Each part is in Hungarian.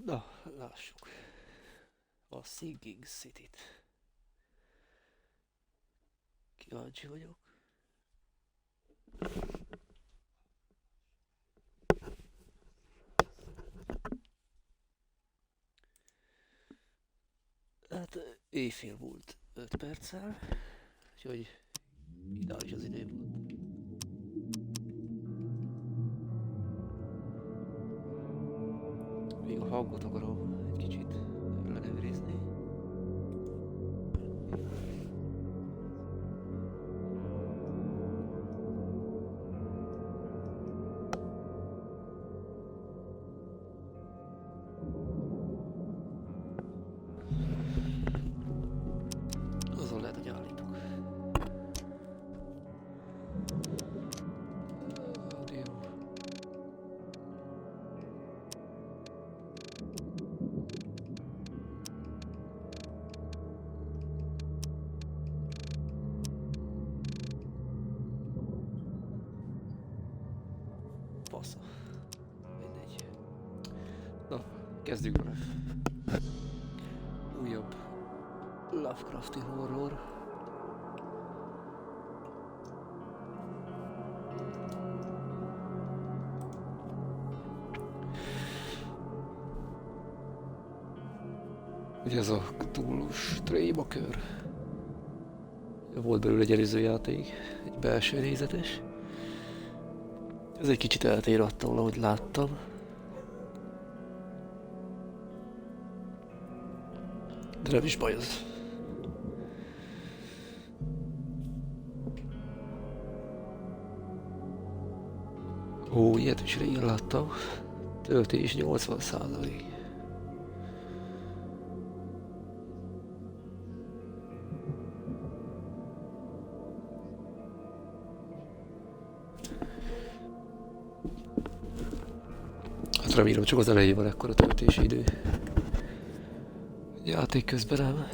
Na, lássuk. A Sinking City-t. Kíváncsi vagyok. Hát éjfél volt 5 perccel, úgyhogy ideális az idő volt. Még a hangot akarom egy kicsit ellenőrizni. Azon lehet, hogy állítok. Jó. Fasza. Mindegy. Na, kezdjük vele. Újabb Lovecrafti horror. Ugye ez a Cthulhu-s trémakör. Volt belőle egy előző játék, egy belső nézetes. Ez egy kicsit eltér attól, ahogy láttam. De nem is baj az. Ó, ilyet is régen láttam. Töltés 80%. Hát remélem csak az elején van ekkora töltési idő. Játék közben nem.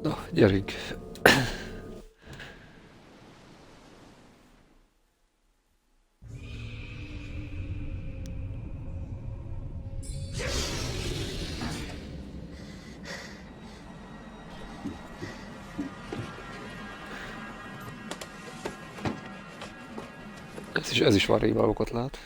Na, gyerünk. Ez is már rémálokat lát.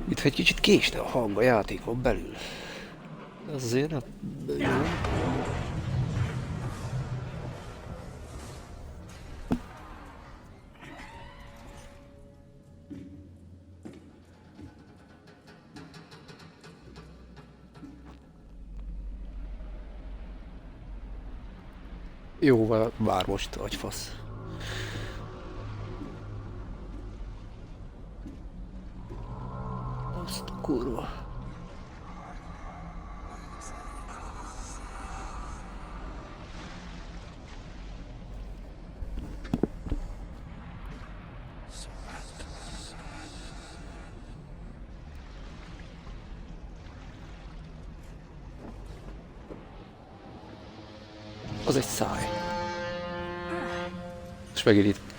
Itt egy kicsit késne a hang a játékon belül. Ez azért nem jó. Jó, vár most, agyfasz. Azt a kurva. Az egy száj. És megint itt.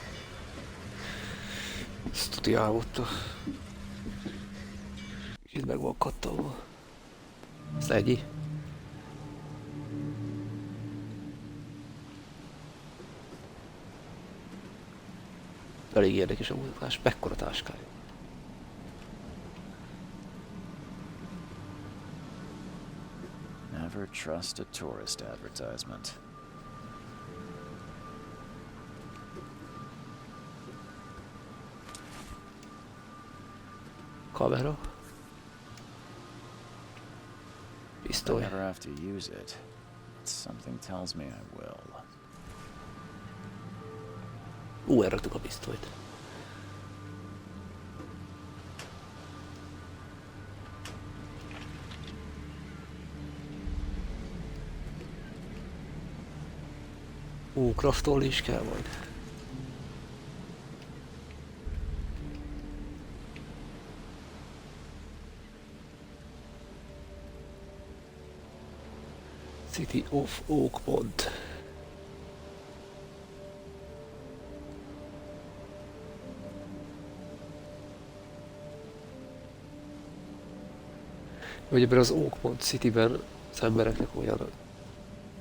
Ezt tuti álmodta. Itt meg van kattalva. Szegyi. Elég érdekes a mutatás. Mekkora táskája. Never trust a tourist advertisement. Kamera. I Pisztoly. never have to use it. Something tells me I will. Elraktuk a pisztolyt. Craftolni is kell majd. City of Oakmont. Hogy ebben az Oakmont Cityben az embereknek olyan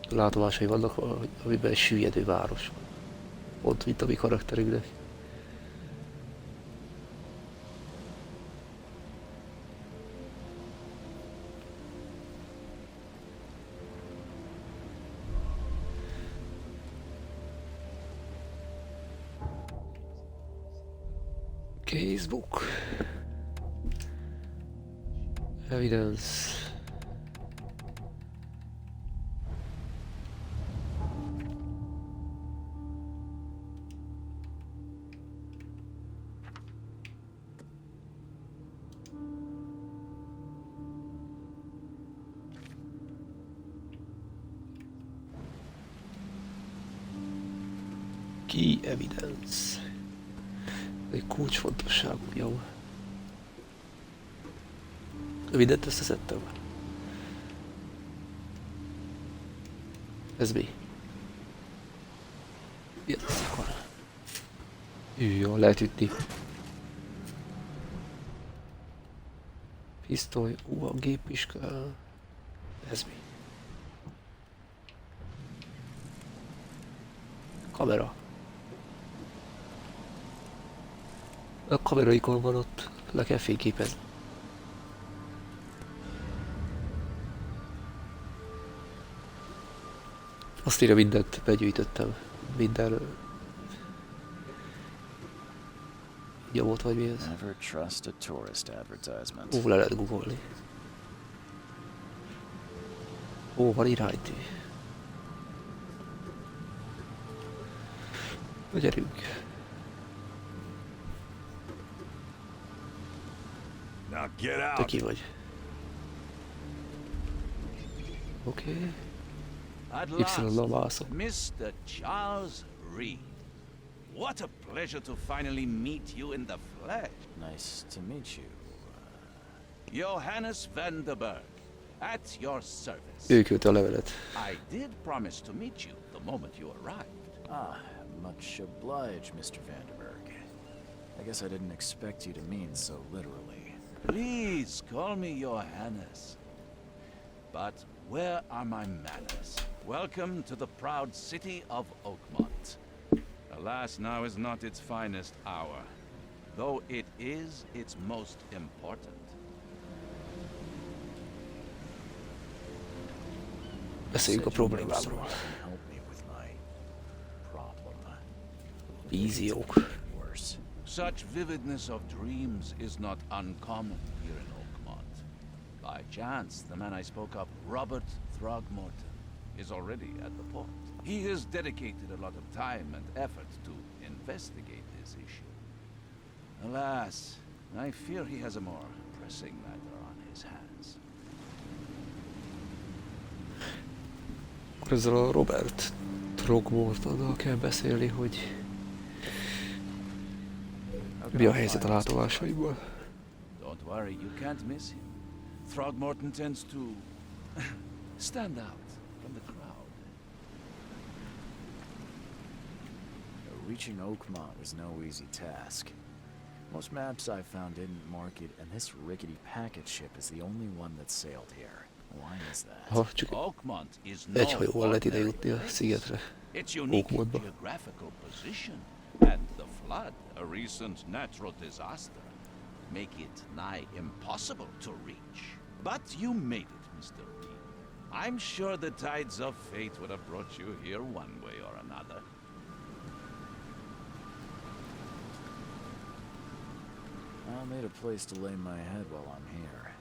látomásai vannak, amiben egy süllyedő város van. Ott, mint a mi karakterünknek. Casebook. Evidence. Key evidence. Egy kulcsfontosságú, jó. Mindent összeszedtem. Ez mi? Ilyen szakon. Jó, lehet ütni. Pisztoly, a gép is kell. Ez mi? Kamera. A kameraikon van ott, le kell fényképezni. Azt írja, mindent begyűjtöttem. Minden nyomot vagy mi ez? Never trust a tourist advertisement. Le lehet googolni. Van iránytű. Na gyerünk. Now get out. Te ki vagy? Oké. At Y-nal last, mászok. Mr. Charles Reed. What a pleasure to finally meet you in the flesh. Nice to meet you. Johannes van der Berg, at your service. Ő küldte a levelet. I did promise to meet you the moment you arrived. Ah, much obliged, Mr. Vanderberg. I guess I didn't expect you to mean so literally. Please call me Johannes. But where are my manners? Welcome to the proud city of Oakmont. Alas, now is not its finest hour, though it is its most important. Beszéljünk a Said you know problémámról. someone can help me with my problem. Víziók. Worse. Such vividness of dreams is not uncommon here in Oakmont. By chance, the man I spoke of, Robert Throgmorton, is already at the port. He has dedicated a lot of time and effort to investigate this issue. Alas, I fear he has a more pressing matter on his hands. Akkor ezzel a Robert Throgmortonnal kell beszélni, hogy mi a helyzet a látomásaimmal. Don't worry, you can't miss him. Throgmorton tends to stand out from the crowd. Reaching Oakmont was no easy task. Most maps I found didn't mark it, and this rickety packet ship is the only one that sailed here. Why is that? Ha csak Oakmont is no egy hajóval lehet ide ordinary jutni a place. szigetre. Its unique Oakmontba. geographical position and the flood, a recent natural disaster, make it nigh impossible to reach. But you made it, Mr. Reed. I'm sure the tides of fate would have brought you here one way or another. I'll need a place to lay my head while I'm here.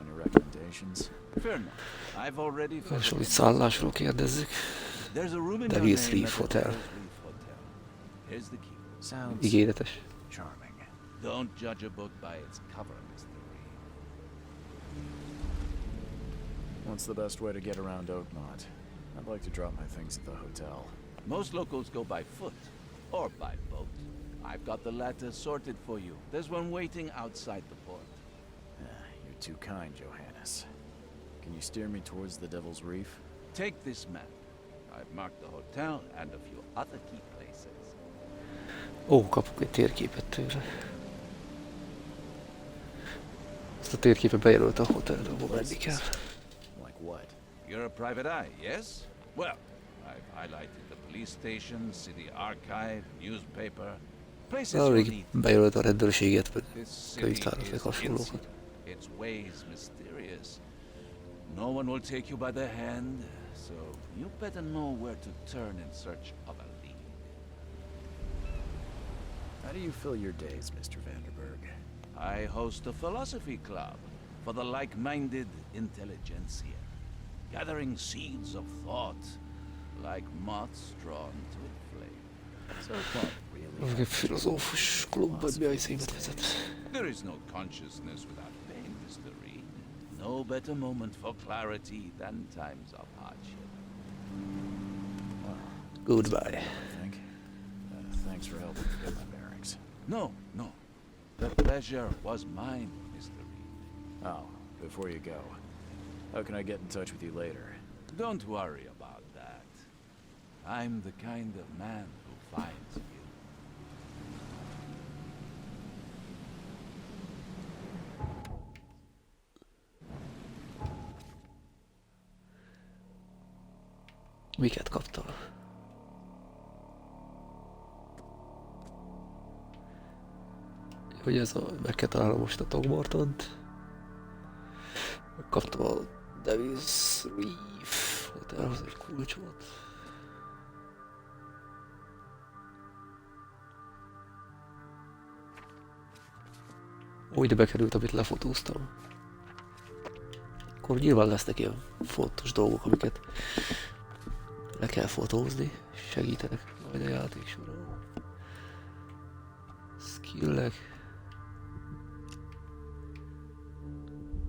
Any recommendations? Fair enough. I've already És itt szállásról kérdezzük. There's a room in The your Hills name Reef at the Hotel. Hills Reef Hotel. Here's the key. Sounds Ígéretes. charming. Don't judge a book by its cover, Mr. Reed. What's the best way to get around Oakmont? I'd like to drop my things at the hotel. Most locals go by foot or by boat. I've got the latter sorted for you. There's one waiting outside the port. You're too kind, Johannes. Can you steer me towards the Devil's Reef? Take this map. I've marked the hotel and a few other key places. Ó, kapok egy térképet tőle. Ezt a térképet bejelölt a hotelre, ahol menni kell. Like what? You're a private eye, yes? Well, I've highlighted the police station, city archive, newspaper, places you'll Rég need. bejelölt a rendőrséget, meg This city könyvtárat, is meg hasonlókat. its ways mysterious. No one will take you by the hand, so you better know where to turn in search of a lead. How do you fill your days, Mr. Vanderberg? I host a philosophy club for the like-minded intelligentsia, gathering seeds of thought like moths drawn to a flame. So what really? Egy filozófus klub, vagy mi a címet vezet. There is no consciousness without pain, Mr. Reed. No better moment for clarity than times of hardship. Goodbye. I think. Thanks for helping me get my bearings. No, no. The pleasure was mine, Mr. Reed. Oh, before you go, how can I get in touch with you later? Don't worry about that. I'm the kind of man who finds you. Miket kaptam? Hogy ez a... meg kell találnom most a Togmortont. Kaptam a Devil's Reef hotelhoz egy kulcsot. Ó, ide bekerült, amit lefotóztam. Akkor nyilván lesznek ilyen fontos dolgok, amiket le kell fotózni, segítenek majd a játék során. Skillek.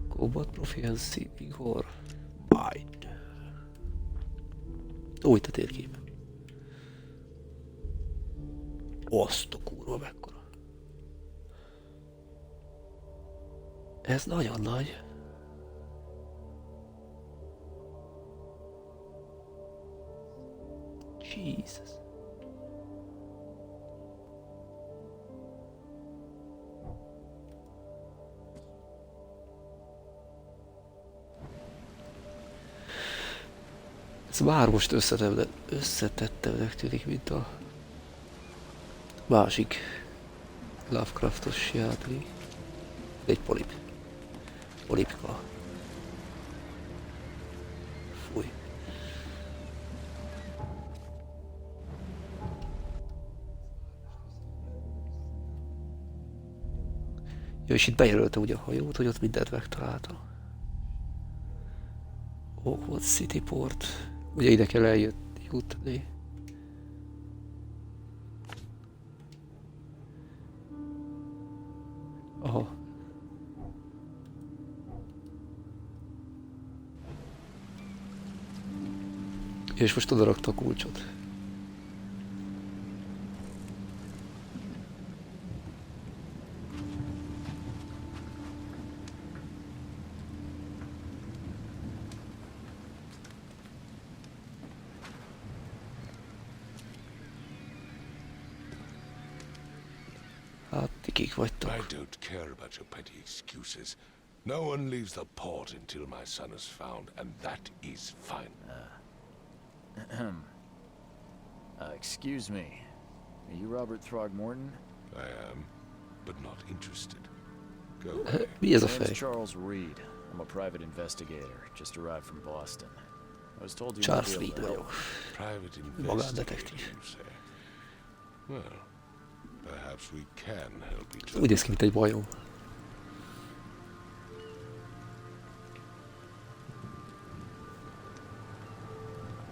Combat Proficiency, Vigor, Mind. Ó, itt a térkép. Azt a kurva mekkora. Ez nagyon nagy. Jesus. Ez már most összetettebbnek tűnik, mint a másik Lovecraftos játék. Egy polip. Polipka. Fúj. Jó, és itt bejelölte ugye a hajót, hogy ott mindent megtalálta. Oakwood City Port. Ugye ide kell eljutni. Aha. És most oda rakta a kulcsot. Hát, ti kik vagytok? I don't care about your petty excuses. No one leaves the port until my son is found, and that is fine. Excuse me. Are you Robert Throgmorton? I am, but not interested. Go away. Mi ez a My name's fej? Charles Reed. I'm a private investigator. Just arrived from Boston. I was told you Charles might be Reed able to vagyok. help. Private Magándetektív. investigator, you say? Well, Perhaps we can help each Úgy other. néz ki, mint egy bajom.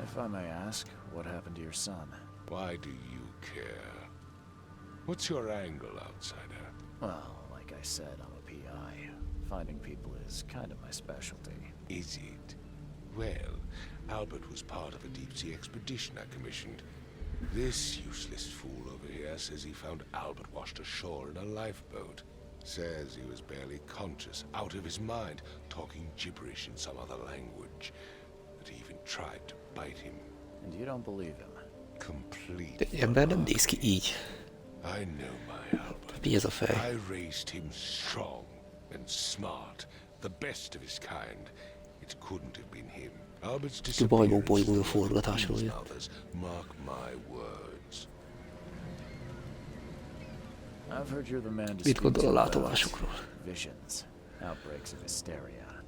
If I may ask, what happened to your son? Why do you care? What's your angle, outsider? Well, like I said, I'm a PI. Finding people is kind of my specialty. Is it? Well, Albert was part of a deep-sea expedition I commissioned. This useless fool over here says he found Albert washed ashore in a lifeboat. Says he was barely conscious, out of his mind, talking gibberish in some other language. That he even tried to bite him. And you don't believe him? Complete. Egy ember nem néz ki így. I know my Albert. Mi ez a fej? I raised him strong and smart, the best of his kind. It couldn't have been him. Albert's bajból disappearance bolygó is the work of forgatásról these jött. others. Mark my words. I've heard you're the man to Mit speak gondol a to about látomásokról? visions, outbreaks of hysteria.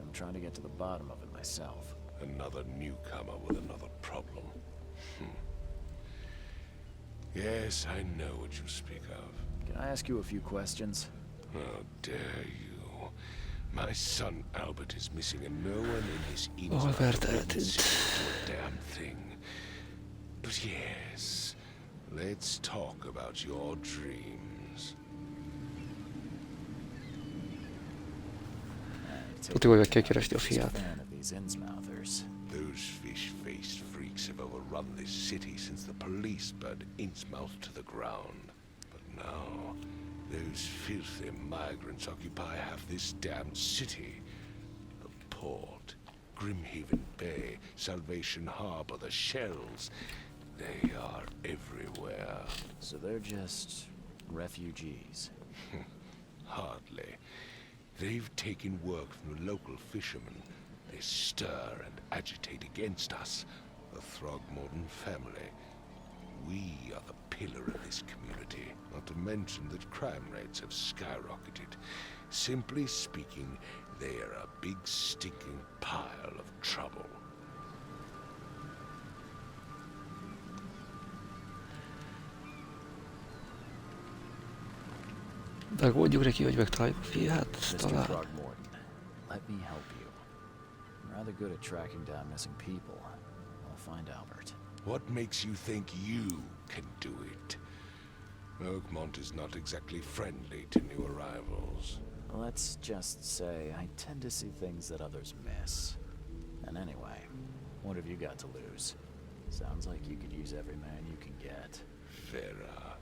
I'm trying to get to the bottom of it myself. Another newcomer with another problem. Yes, I know what you speak of. Can I ask you a few questions? How dare you? My son Albert is missing, and no one in his Albert insight eltűnt. to a damn thing. But yes, let's talk about your dreams. Tudjuk, hogy meg kell keresni a fiát. Fan of these Innsmouthers. Those fish-faced freaks have overrun this city since the police burned Innsmouth to the ground. But now, those filthy migrants occupy half this damned city. The port, Grimhaven Bay, Salvation Harbor, the shells. They are everywhere. So they're just refugees. Hardly. They've taken work from the local fishermen. They stir and agitate against us, the Throgmorton family. We are the pillar of this community, not to mention that crime rates have skyrocketed. Simply speaking, they are a big stinking pile of trouble. Megoldjuk neki, hogy megtaláljuk a fiát, Mr. talán. Throgmorton, let me help you. I'm rather good at tracking down missing people. I'll find Albert. What makes you think you can do it? Oakmont is not exactly friendly to new arrivals. Let's just say I tend to see things that others miss. And anyway, what have you got to lose? Sounds like you could use every man you can get. Vera.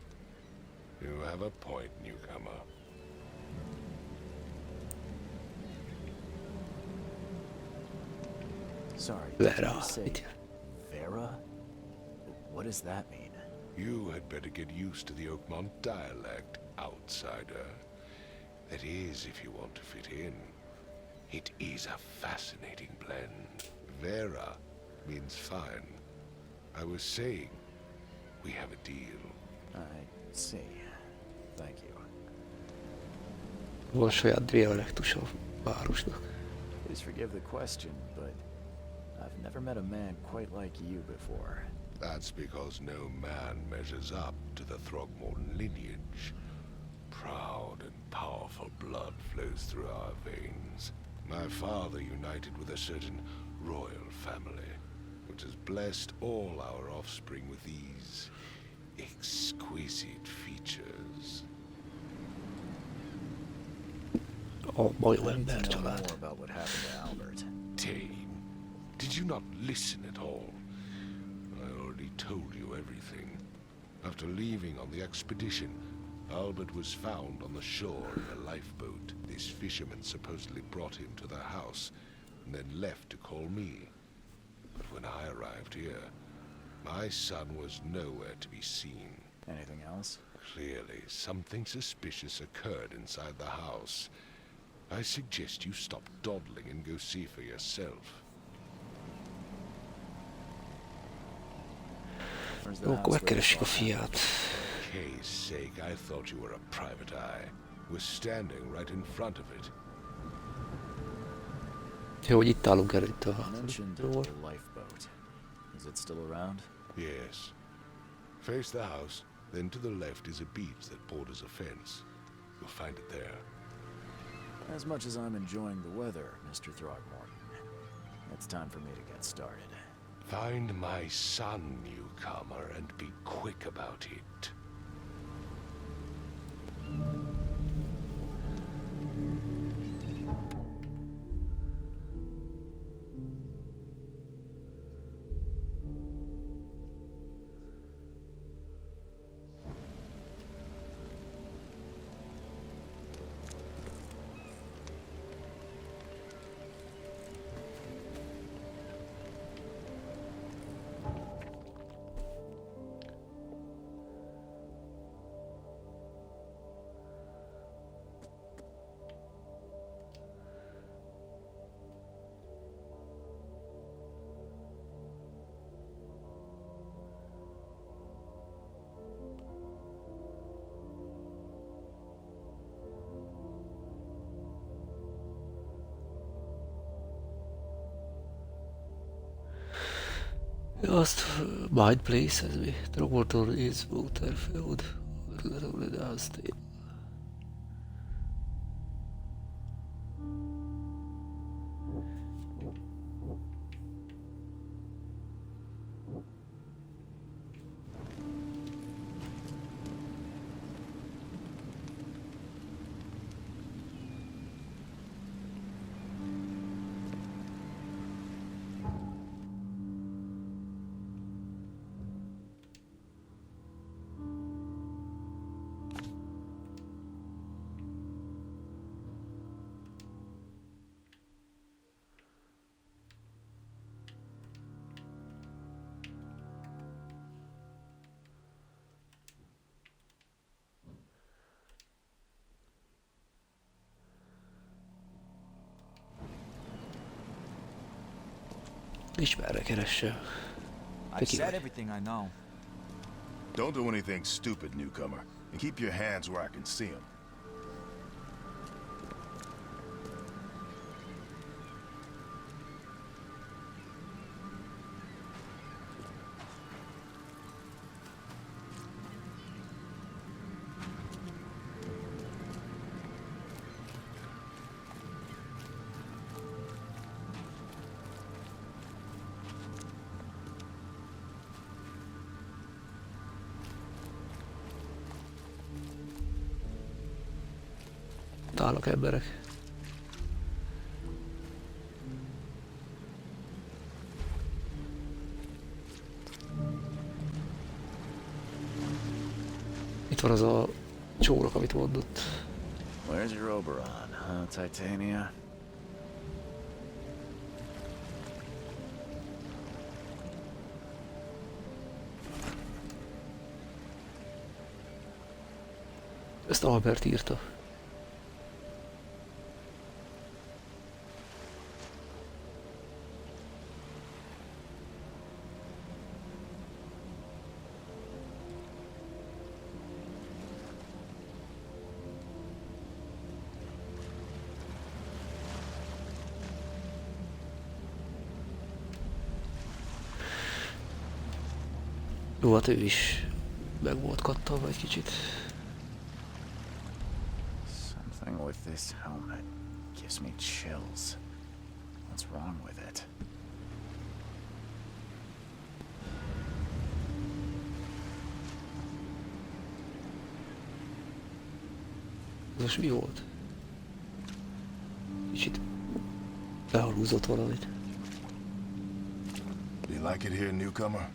You have a point, newcomer. Sorry, did Vera. you say Mit- Vera? What does that mean? You had better get used to the Oakmont dialect, outsider. That is, if you want to fit in. It is a fascinating blend. Vera means fine. I was saying, we have a deal. I see. Thank you. Van saját dialektus a városnak. Please forgive the question, but I've never met a man quite like you before. That's because no man measures up to the Throgmorton lineage. Proud and powerful blood flows through our veins. My father united with a certain royal family, which has blessed all our offspring with these exquisite features. A majom I need to ember know család. more about what happened to Albert. Tane, did you not listen at all? I already told you everything. After leaving on the expedition, Albert was found on the shore in a lifeboat. This fisherman supposedly brought him to their house, and then left to call me. But when I arrived here, my son was nowhere to be seen. Anything else? Clearly, something suspicious occurred inside the house. I suggest you stop dawdling and go see for yourself. Where's the Jó, house akkor where megkeressük a the fall fiát. Kay's sake, I thought you were a private eye. We're standing right in front of it. Jó, hogy itt állunk előtt a happened? You mentioned házról. the lifeboat. Is it still around? Yes. Face the house, Then to the left is a beach that borders a fence. You'll find it there. As much as I'm enjoying the weather, Mr. Throgmorton, it's time for me to get started. Find my son, newcomer, and be quick about it. Just mind places me. Drogmotor is Waterfield. Downstairs. Ismerre keresse. I've said everything I know. Don't do anything stupid, newcomer. And keep your hands where I can see them. Állnak emberek. Itt van az a csónak, amit mondott. Where's your Oberon, huh, Titania? Ezt Albert írta. Jó, hát ő is meg volt kattalva egy kicsit. Something with this helmet gives me chills. What's wrong with it? Ez most mi volt? Kicsit behalúzott valamit. Do you like it here, newcomer?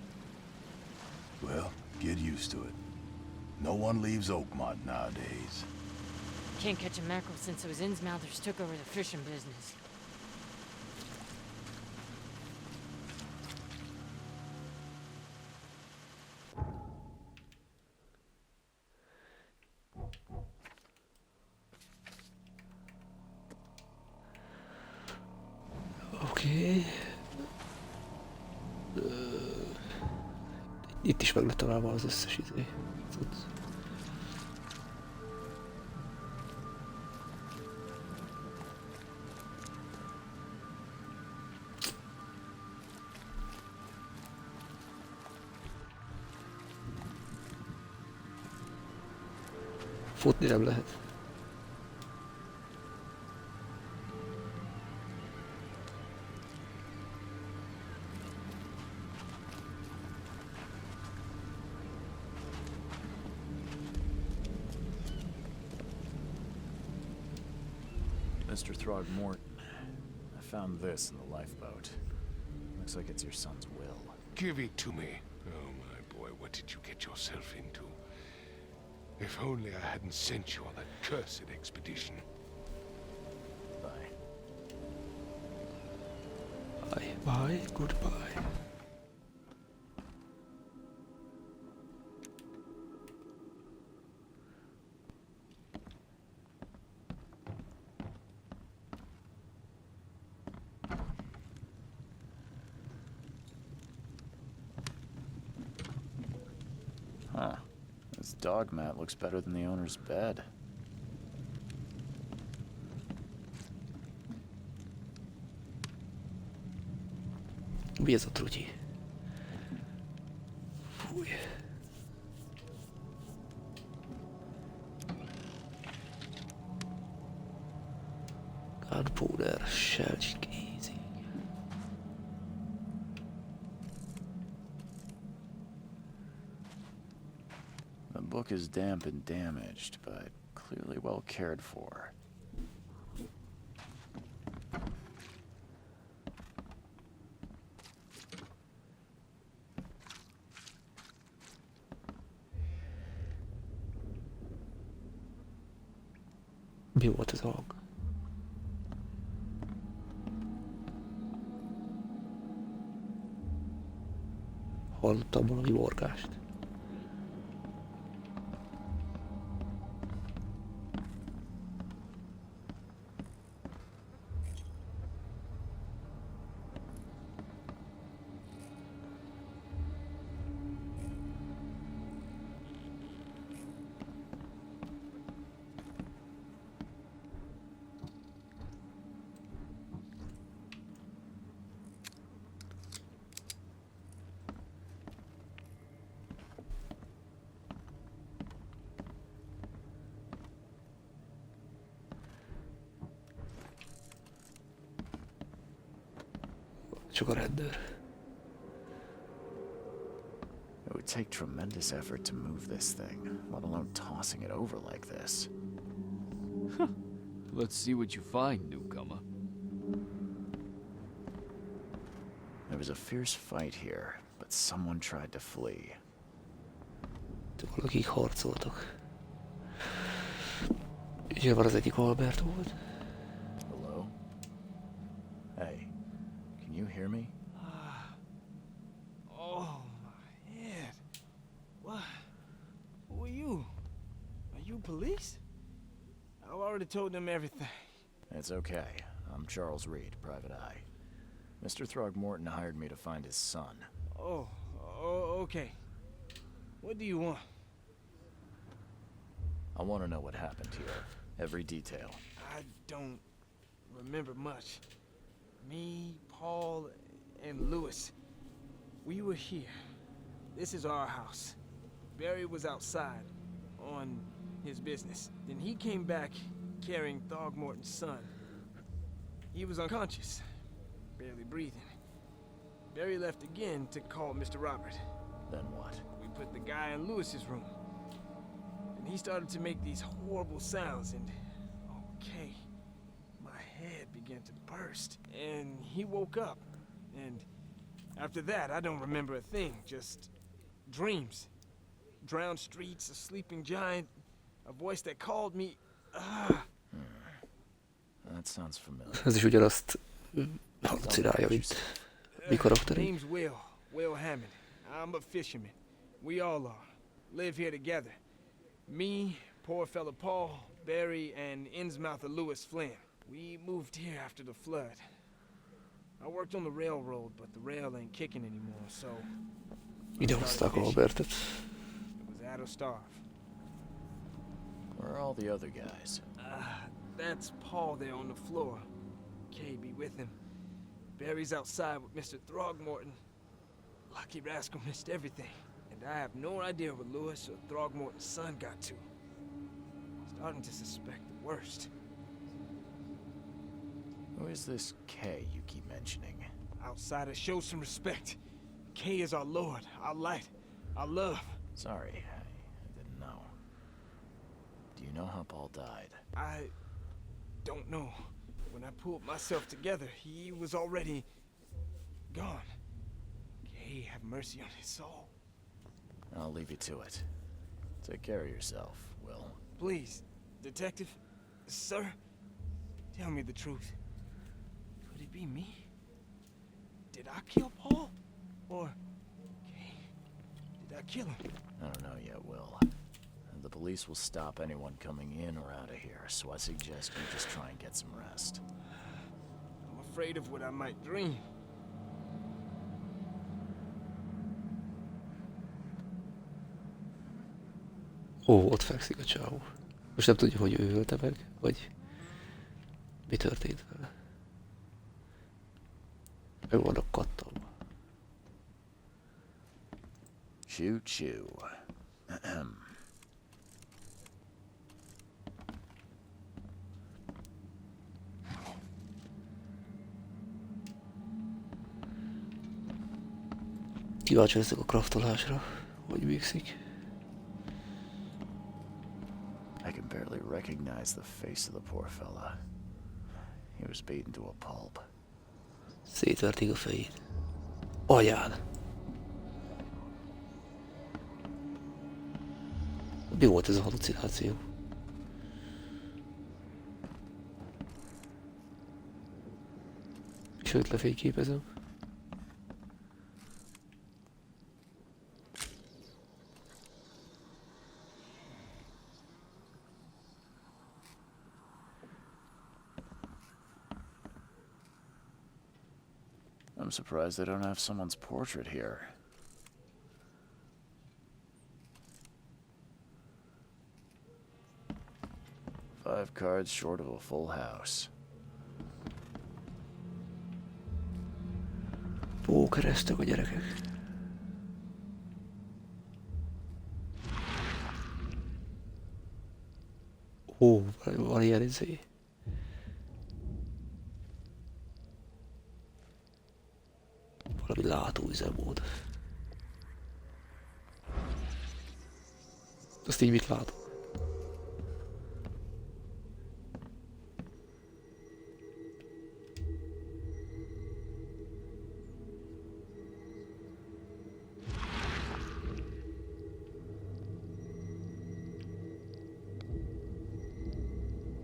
Well, get used to it. No one leaves Oakmont nowadays. Can't catch a mackerel since those Innsmouthers took over the fishing business. Oké. Itt is meg lett találva az összes izé. Cucc. Futni nem lehet. Mr. Throgmorton, I found this in the lifeboat. Looks like it's your son's will. Give it to me. Oh, my boy, what did you get yourself into? If only I hadn't sent you on that cursed expedition. Bye. Bye, bye, goodbye. Huh. This dog mat looks better than the owner's bed. Mi ez a trutyi? Fúj. Gunpowder, shell casing. The book is damp and damaged, but clearly well cared for. Mi volt ez a hang? Hallottam valami morgást. Csak a rendőr. It would take tremendous effort to move this thing, let alone tossing it over like this. Let's see what you find, newcomer. There was a fierce fight here, but someone tried to flee. Valakik harcoltak. Nyilván az egyik Albert volt. Hello? Hey, can you hear me? Oh, my head. What? Who are you? Are you police? I've already told them everything. It's okay. I'm Charles Reed, Private Eye. Mr. Throgmorton hired me to find his son. Oh, okay. What do you want? I want to know what happened here. Every detail. I don't remember much. Me, Paul, and Lewis. We were here. This is our house. Barry was outside on his business. Then he came back carrying Throgmorton's son. He was unconscious, barely breathing. Barry left again to call Mr. Robert. Then what? We put the guy in Lewis's room. And he started to make these horrible sounds and... okay. My head began to burst. And he woke up. And after that, I don't remember a thing. Just dreams. Drowned streets, a sleeping giant, a voice that called me... That sounds familiar. Ez is ugyanazt halucinálja, mint mi karakterünk. Name's Will Hammond. I'm a fisherman. We all are. Live here together. Me, poor fella Paul, Barry, and Innsmouther Lewis Flynn. We moved here after the flood. I worked on the railroad, but the rail ain't kicking anymore, so... Ide hozták Albertet. It was at or starve. Where are all the other guys? That's Paul there on the floor. Kay be with him. Barry's outside with Mr. Throgmorton. Lucky rascal missed everything. And I have no idea where Lewis or Throgmorton's son got to. starting to suspect the worst. Who is this K you keep mentioning? Outsiders, show some respect. K is our lord, our light, our love. Sorry, I didn't know. Do you know how Paul died? I don't know. When I pulled myself together, he was already gone. K, have mercy on his soul. I'll leave you to it. Take care of yourself, Will. Please, detective, sir, tell me the truth. Could it be me? Did I kill Paul? Or, K, did I kill him? I don't know yet, Will. The police will stop anyone coming in or out of here, so I suggest you just try and get some rest. I'm afraid of what I might dream. Ó, ott fekszik a csávó. Most nem tudja, hogy ő ölte meg, vagy mi történt vele. Meg vannak kattam. Choo-choo. Kíváncsi leszek a kraftolásra, hogy működik. I can barely recognize the face of the poor fella. He was beaten to a pulp. Szétverték a fejét. Anyád! Mi volt ez a halucináció? És őt lefényképezem. I'm surprised they don't have someone's portrait here. Five cards short of a full house. Pókereztek a gyerekek. Ó, van ilyen izé. Valami látóüzemmód. Azt így mit látok?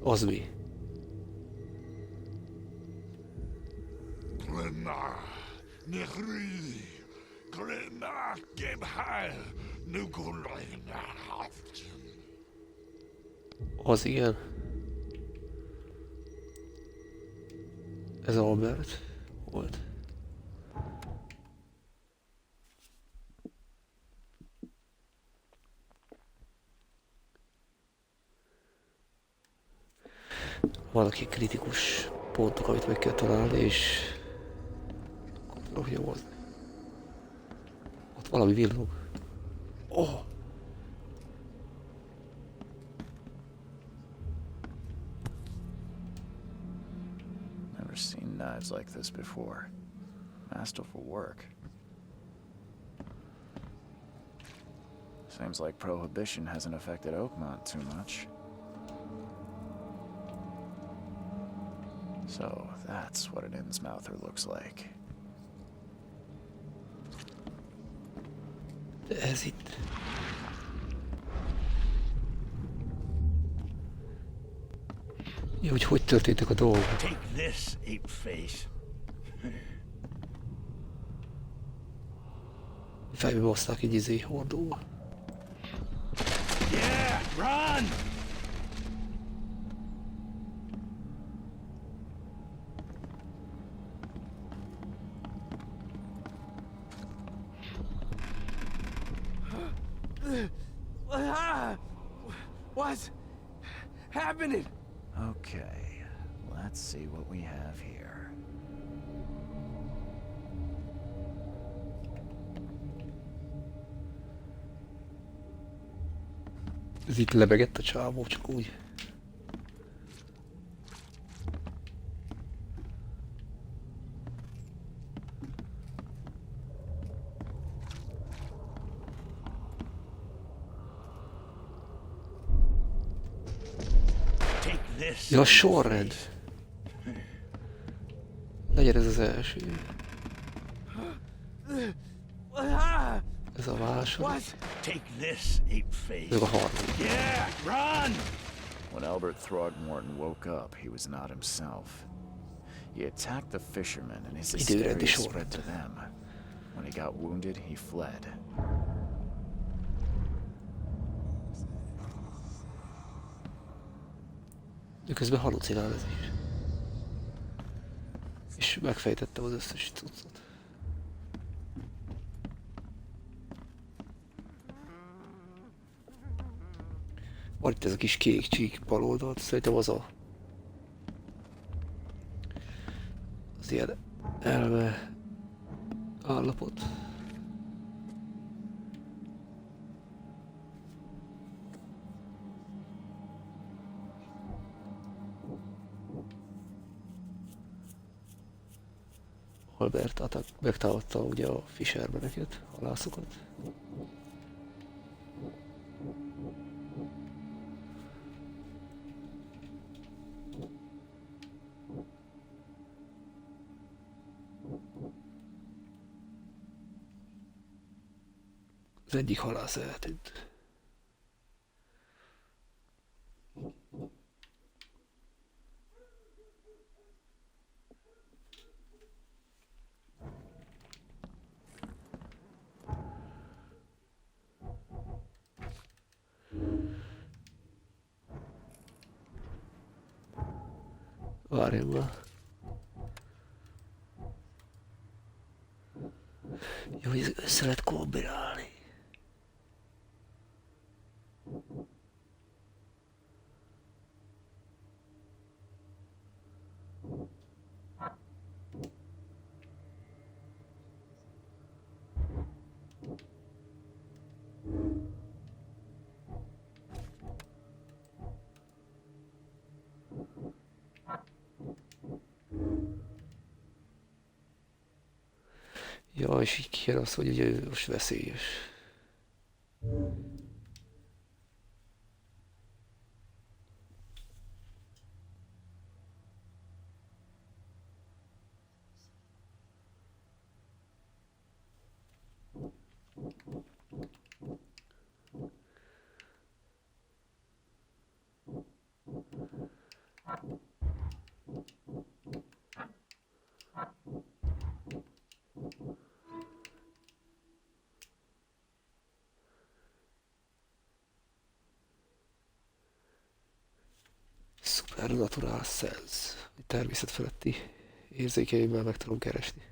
Az mi? Az igen. Ez Albert volt. Vannak ilyen kritikus pontok, amit meg kell találni, és akkor tudok nyomozni. Ott valami villog. Oh! Never seen knives like this before. Masterful work. Seems like prohibition hasn't affected Oakmont too much. So, that's what an Innsmouther looks like. De ez itt. Ja, hogy történtek a dolgok. Take this, ape face. Fejbe baszták egy izé hordóba. Yeah, run! What's happening? Okay, let's see what we have here. Ez itt lebegett a csávó, csak úgy. this Ja, a in the sorrend. face. Legyen ez az első. Ez a második. What? Take this, ape-face. Ez a harmadik. Yeah, run! When Albert Throgmorton woke up, he was not himself. He attacked the fishermen, and his Időrendi hysteria spread sorrend. to them. When he got wounded, he fled. De közben halucinál ez is. És megfejtettem az összes cuccot. Van itt ez a kis kék csík bal oldalt, szerintem az ilyen elme állapot. Albert megtámadta ugye a fishermeneket, halászokat. Az egyik halász eltűnt. Várjunk már. Jó, hogy össze lehet kombinálni. Ja, és így kér az, hogy ugye ő most veszélyes. Supernatural sense, hogy természetfeletti érzékeimmel meg tudom keresni.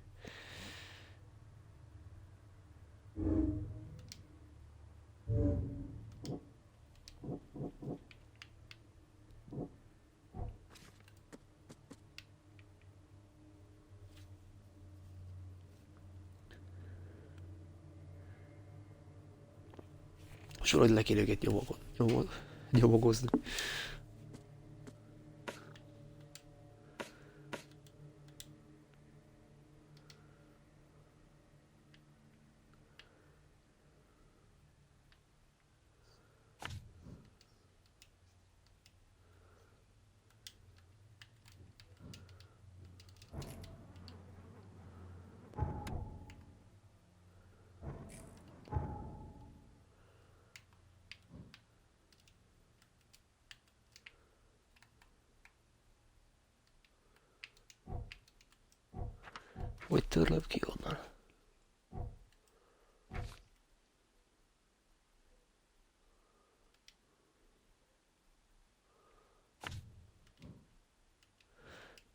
Most valahogy le kéne őket nyomogozni. Hogy törlöm ki onnan?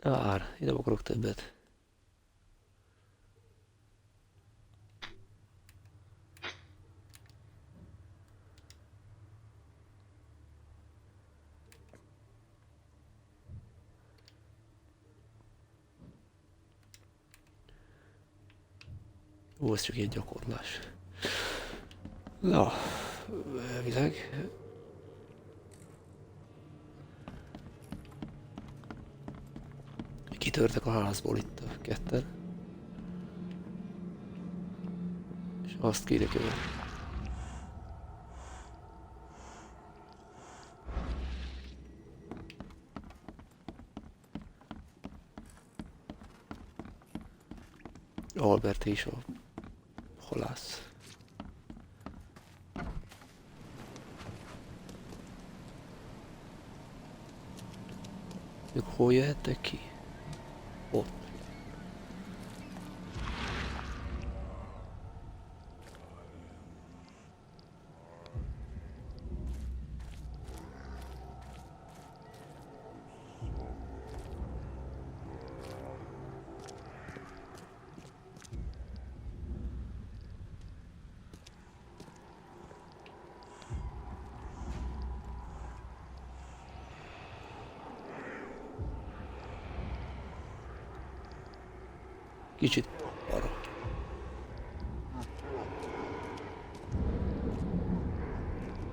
Ár, én nem akarok többet. Ó, ez csak egy gyakorlás. Na, elvileg. Kitörtek a házból itt a ketten. És azt kéne követni. Albert is a halász. Ők hol jöhettek ki? Ott. Kicsit arra.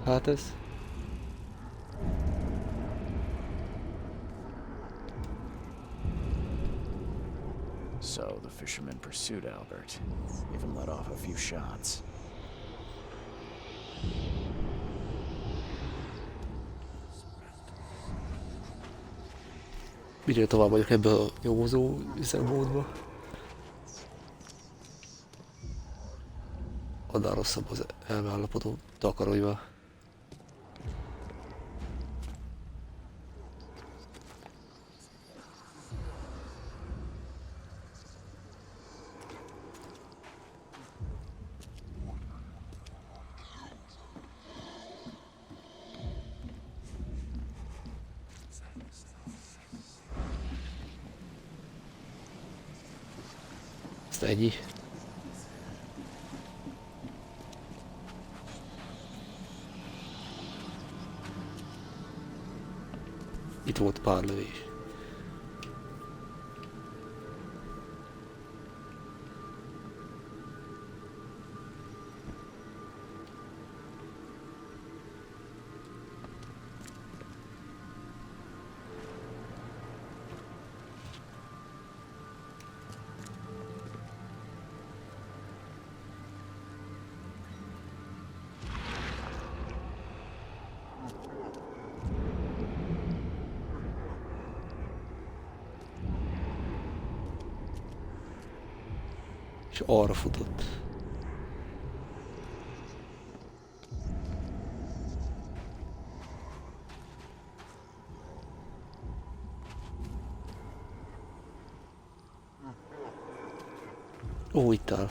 Hát ez... So the fisherman pursued Albert, even let off a few shots. Minél tovább vagyok ebbe a nyomozó üzemmódba, annál rosszabb az elmeállapodó takaróival. Ezt ennyi. Itt volt pár lövés. És arra futott. Ó, itt áll.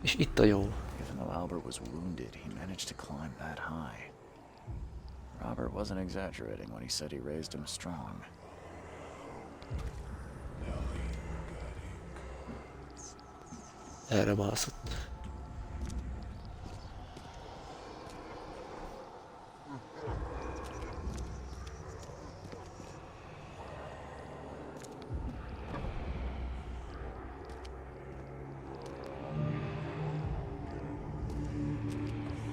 És itt a jó. Even though Albert was wounded, he managed to climb that high. Robert wasn't exaggerating when he said he raised him strong. Erre mászott.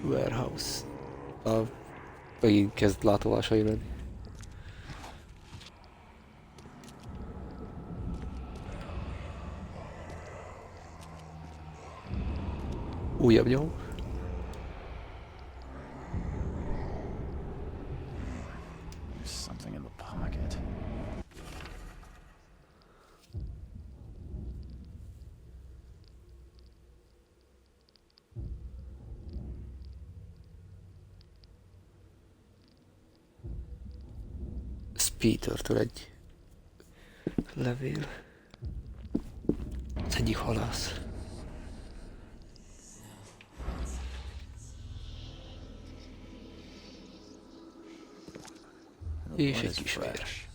Warehouse. Megint kezd látomásai lenni. Újabb nyom. There's something in the pocket. Petertől egy levél. Az egyik halász. The És blood egy is kis vér. fresh.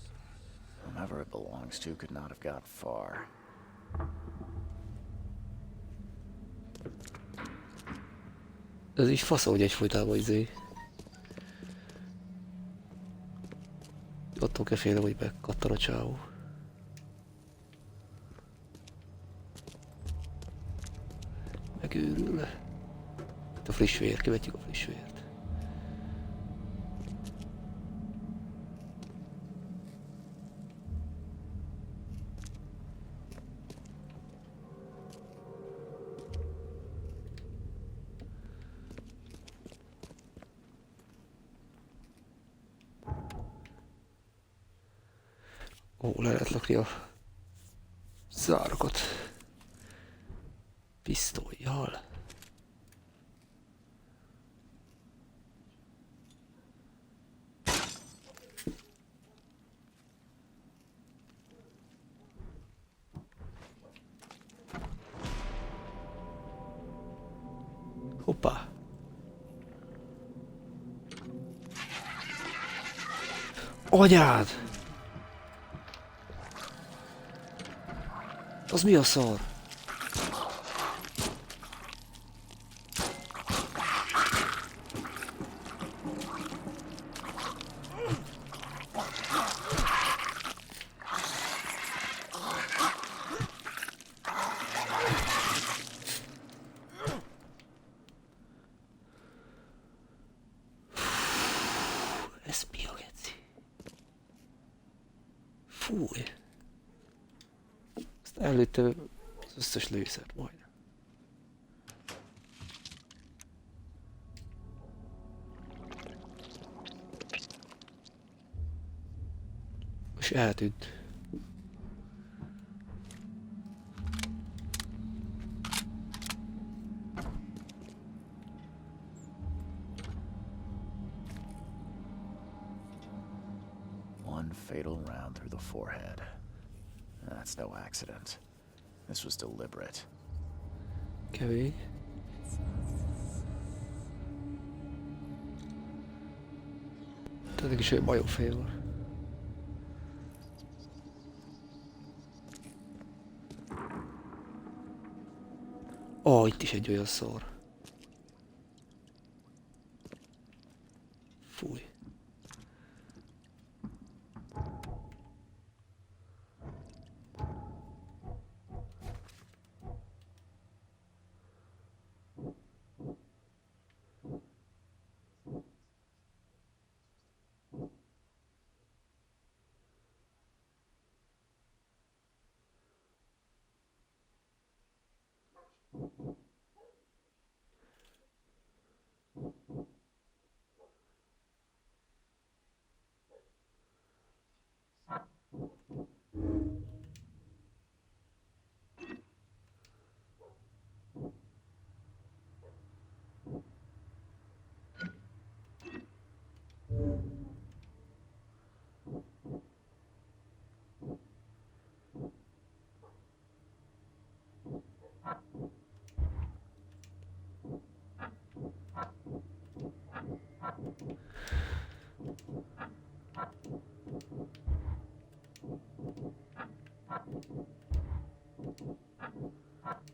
Whomever it belongs to could not have got far. Ez így fasz, hogy egyfolytában izé. Attól kell félnem, hogy bekattan a csávó. Megőrül. Itt a friss vér, követjük a friss vért. Ó, le lehet lakni a zárakat. Pisztolyjal. Hoppá. Anyád! Az mi a szar? Ez mi a geci? Fúj. Azt előtte az összes lőszert majd. És eltűnt. One fatal round through the forehead. That's no accident. This was deliberate. Kemény. Tehát is egy majomfej van. Ó, itt is egy olyan szar. Fúj.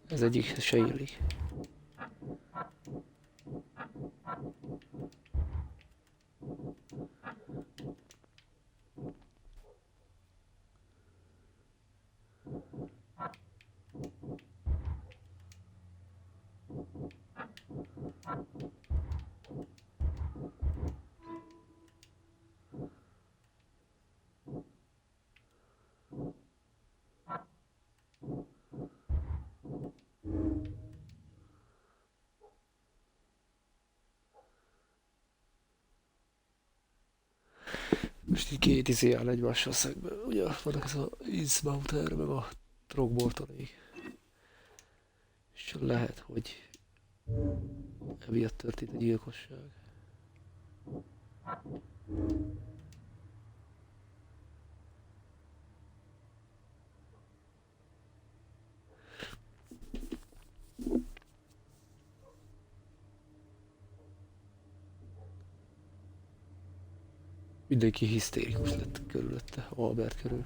Ez egyik se illik. Most így két izé áll egymással szemben. Ugye vannak ez a Innsmouter, meg a Trogmortonék. És lehet, hogy emiatt történt a gyilkosság. Mindenki hisztérikus lett körülötte, Albert körül.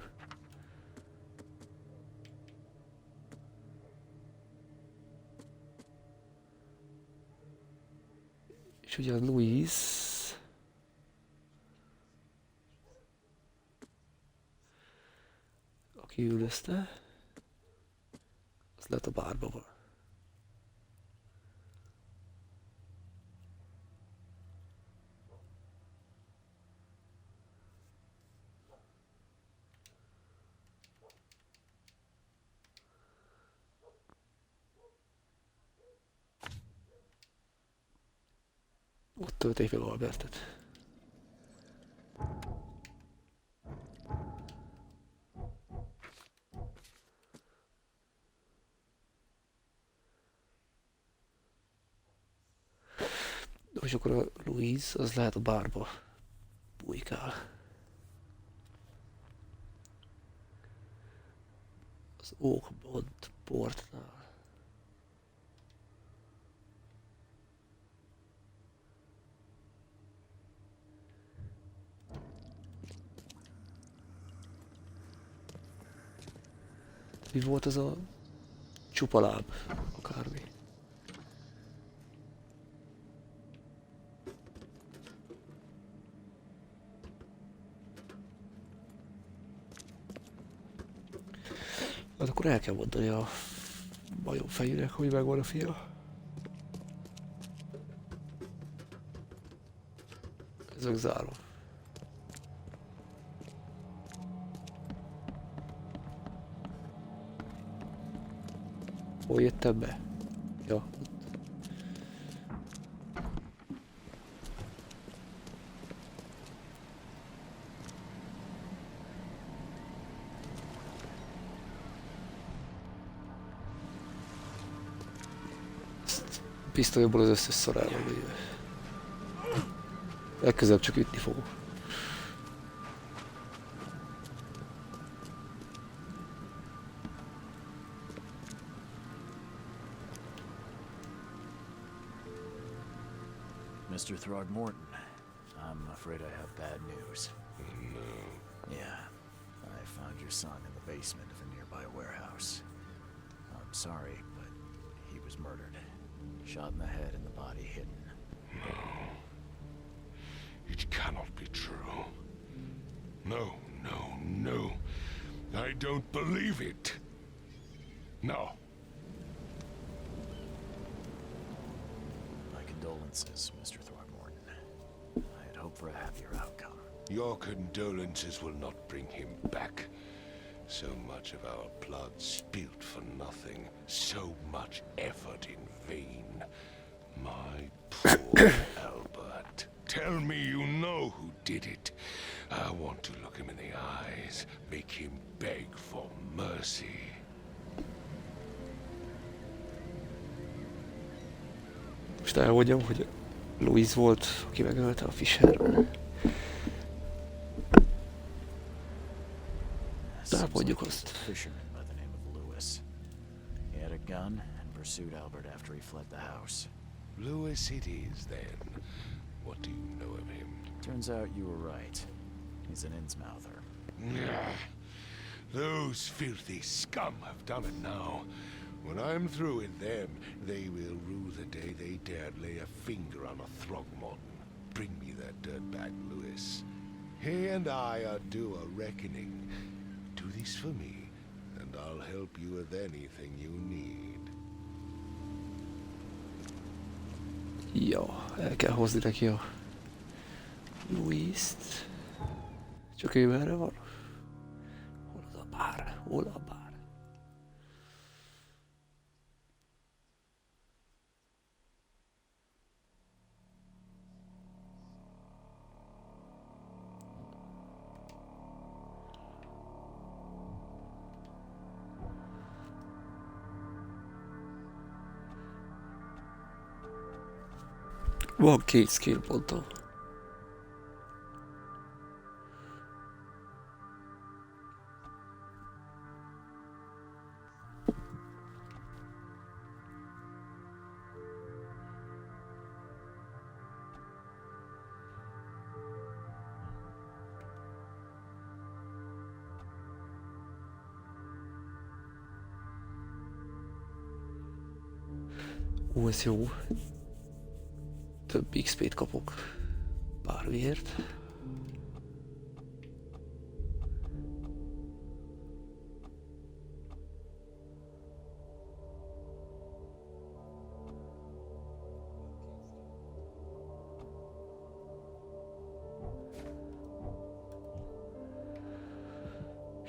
És ugye a Louise... aki üldözte, az lehet a bárban van. Ott tölték meg Albertet. És akkor a Louise, az lehet a bárba bujkál. Az Oakmont portnál. Mi volt ez a csupaláb? Akármi. Hát akkor el kell mondani a bajom fejének, hogy megvan a fia. Ez meg zárva. Hol jöttem be? Ja. Pisztolyomból az összes szar el van véve. Legközelebb csak ütni fogok. Mr. Throgmorton, I'm afraid I have bad news. No. Yeah, I found your son in the basement of a nearby warehouse. I'm sorry, but he was murdered. Shot in the head and the body hidden. No. It cannot be true. No, no, no. I don't believe it. No. My condolences, Mr. Throgmorton. I had hoped for a happier outcome. Your condolences will not bring him back. So much of our blood spilt for nothing. So much effort in vain. My poor Albert. Tell me you know who did it. I want to look him in the eyes, make him beg for mercy. Most elmondjam, hogy Louise volt, aki megölte a Fisher. Tehát mondjuk azt. Fisherman by the name of Lewis. He had a gun and pursued Albert after he fled the house. Lewis it is, then. What do you know of him? Turns out you were right. He's an Innsmouther. Those filthy scum have done it now. When I'm through with them, they will rue the day they dared lay a finger on a Throgmorton. Bring me that dirtbag, Lewis. He and I are due a reckoning. Do this for me, and I'll help you with anything you need. Ja, el kell hozni neki a Louise-t. Csak ő merre van? Hol az a bár? Hol a bár? Van 2 skill pontom. Ó, ez jó. Több XP-t kapok bármiért.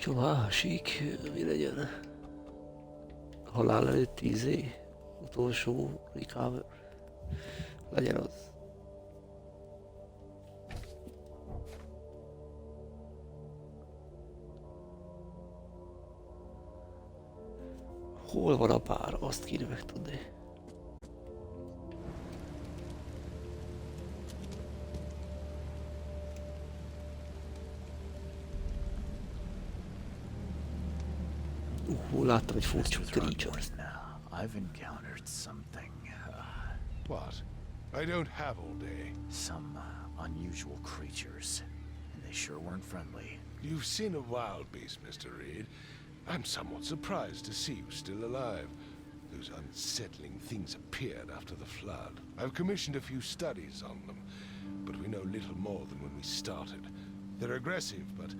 Jó, másik, mi legyen? Halál előtt 10 utolsó recover. Legyen az. Hol van a pár? Azt kéne megtudni. Hú, láttam egy furcsa Mr. creature. Throckmorton, I've encountered something, What? I don't have all day. some unusual creatures, and they sure weren't friendly. You've seen a wild beast, Mr. Reed. I'm somewhat surprised to see you still alive. Those unsettling things appeared after the flood. I've commissioned a few studies on them, but we know little more than when we started. They're aggressive, but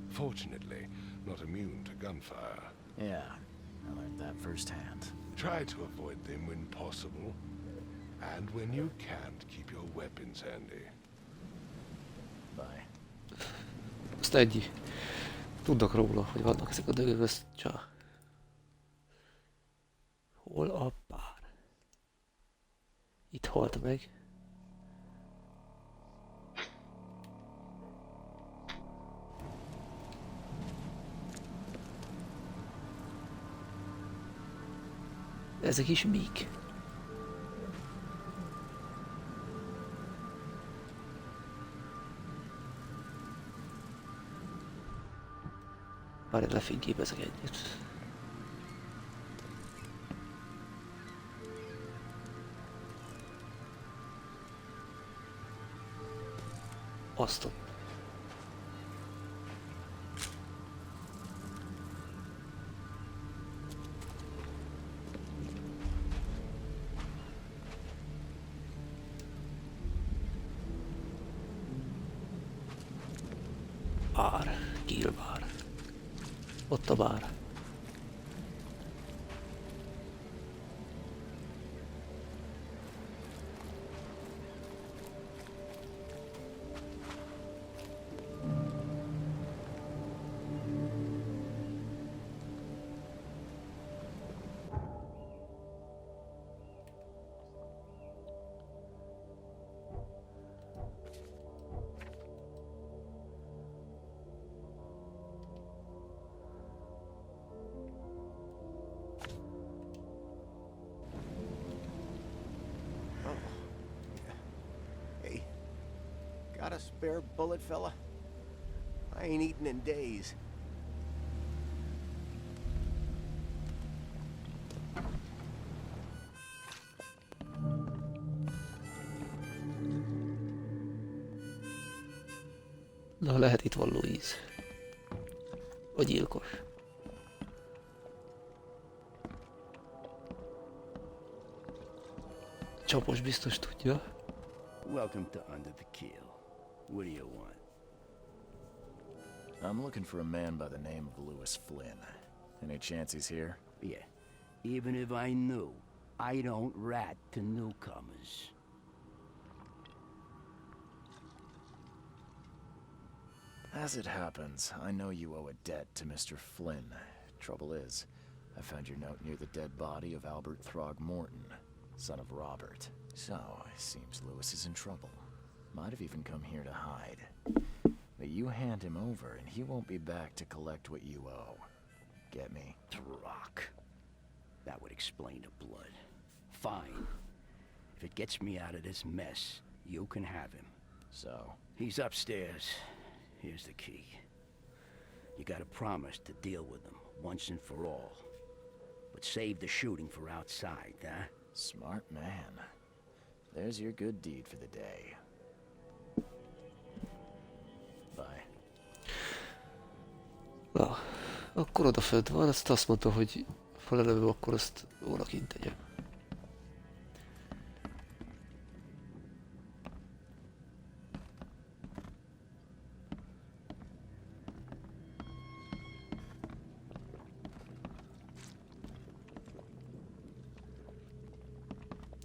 fortunately not immune to gunfire. Yeah, I learned that firsthand. Try to avoid them when possible. And when you can't, keep your weapons handy. Bye. Azt egy. Tudnak róla, hogy vannak ezek a dögök, azt csak. Hol a pár? Itt halt meg. Ezek is mik? Várj, lefényképezek egyet. Azt a... Bár, Gilbár. Ott a bár. Hey, got a spare bullet, fella? I ain't eaten in days. Na, lehet itt van Louise. A gyilkos. Csapos biztos tudja. Welcome to Under the Kill. What do you want? I'm looking for a man by the name of Lewis Flynn. Any chance he's here? Yeah. Even if I knew, I don't rat to newcomers. As it happens, I know you owe a debt to Mr. Flynn. Trouble is, I found your note near the dead body of Albert Throgmorton, son of Robert. So, it seems Lewis is in trouble. Might have even come here to hide. But you hand him over and he won't be back to collect what you owe. Get me? Rock. That would explain the blood. Fine. If it gets me out of this mess, you can have him. So? He's upstairs. Here's the key. You gotta promise to deal with him, once and for all. But save the shooting for outside, huh? Smart man. There's your good deed for the day. Bye. Na, akkor odafönt van, azt mondta, hogy felelőbb, akkor azt órakint tegyem.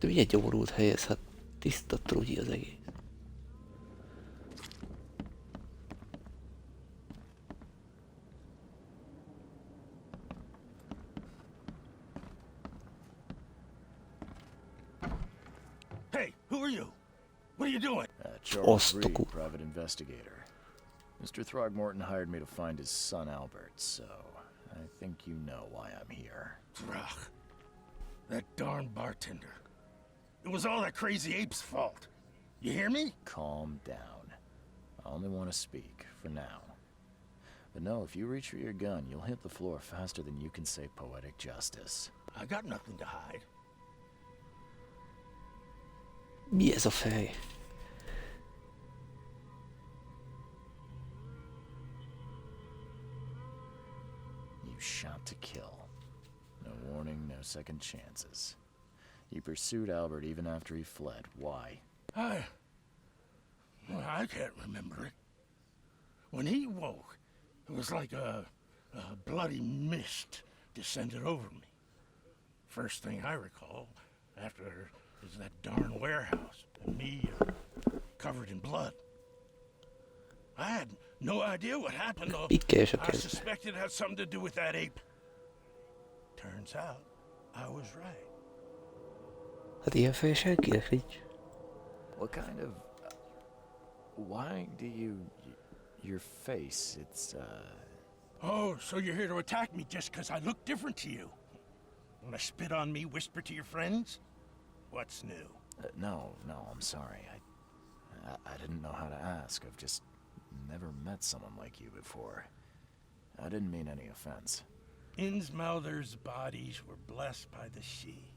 De milyen gyomorult hely ez, hát tiszta trugyi az egész. Hey, who are you? What are you doing? Charles Reed, private investigator. Mr. Throgmorton hired me to find his son Albert, so I think you know why I'm here. Ugh. That darn bartender. It was all that crazy ape's fault. You hear me? Calm down. I only want to speak, for now. But no, if you reach for your gun, you'll hit the floor faster than you can say poetic justice. I got nothing to hide. Mi ez a fej? You shot to kill. No warning, no second chances. You pursued Albert even after he fled. Why? I can't remember it. When he woke, it was like a bloody mist descended over me. First thing I recall after is that darn warehouse and me covered in blood. I had no idea what happened, though. I suspected it had something to do with that ape. Turns out, I was right. Hát ilyen fej senkinek nincs. What kind of... why do you... your face, it's, Oh, so you're here to attack me just because I look different to you? Want to spit on me, whisper to your friends? What's new? No, I'm sorry. I didn't know how to ask. I've just never met someone like you before. I didn't mean any offense. Innsmouther's bodies were blessed by the sea.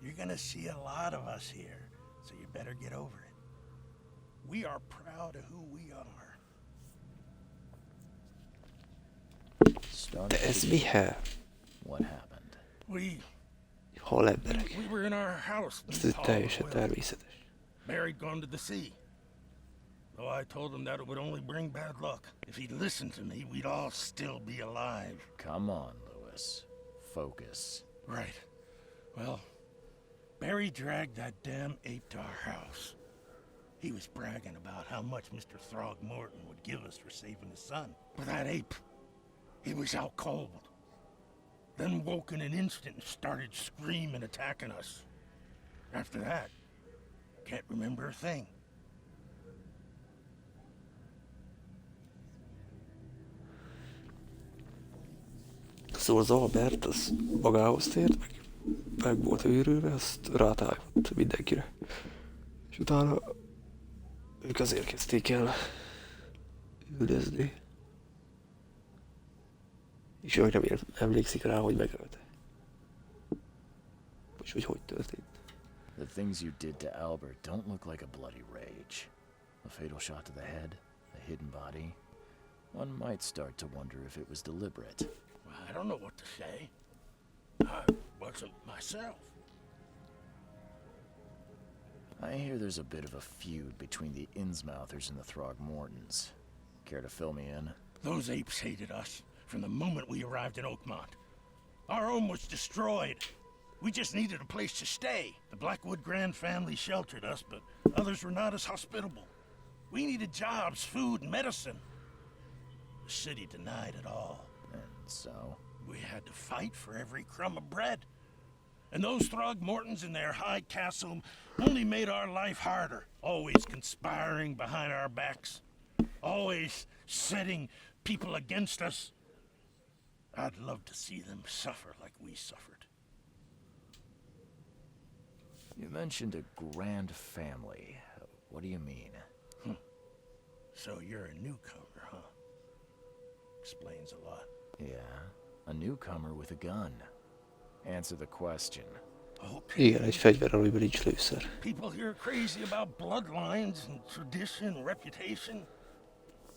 You're gonna see a lot of us here, so you better get over it. We are proud of who we are. De ez mihez? What happened? Hol emberek? We were in our house. Ez teljesen természetes. Barry'd gone to the sea. Though I told him that it would only bring bad luck. If he'd listened to me, we'd all still be alive. Come on, Lewis. Focus. Right. Well, Barry dragged that damn ape to our house. He was bragging about how much Mr. Throgmorton would give us for saving his son. But that ape, he was out cold. Then woke in an instant and started screaming, attacking us. After that, can't remember a thing. Szóval az Albert, az magához tért, meg volt őrülve, azt rátájtott mindenkire. És utána ők azért kezdték el üldözni. És ő nem emlékszik rá, hogy megölte. És hogy történt. The things you did to Albert don't look like a bloody rage. A fatal shot to the head, a hidden body. One might start to wonder if it was deliberate. I don't know what to say. I wasn't myself. I hear there's a bit of a feud between the Innsmouthers and the Throgmortons. Care to fill me in? Those apes hated us from the moment we arrived in Oakmont. Our home was destroyed. We just needed a place to stay. The Blackwood Grand family sheltered us, but others were not as hospitable. We needed jobs, food, and medicine. The city denied it all. And so? We had to fight for every crumb of bread. And those Throgmortons in their high castle only made our life harder. Always conspiring behind our backs. Always setting people against us. I'd love to see them suffer like we suffered. You mentioned a grand family. What do you mean? So you're a newcomer, huh? Explains a lot. Yeah, a newcomer with a gun. Answer the question. Okay. Igen, egy fegyver, amiben nincs lőszer. People here are crazy about bloodlines and tradition and reputation.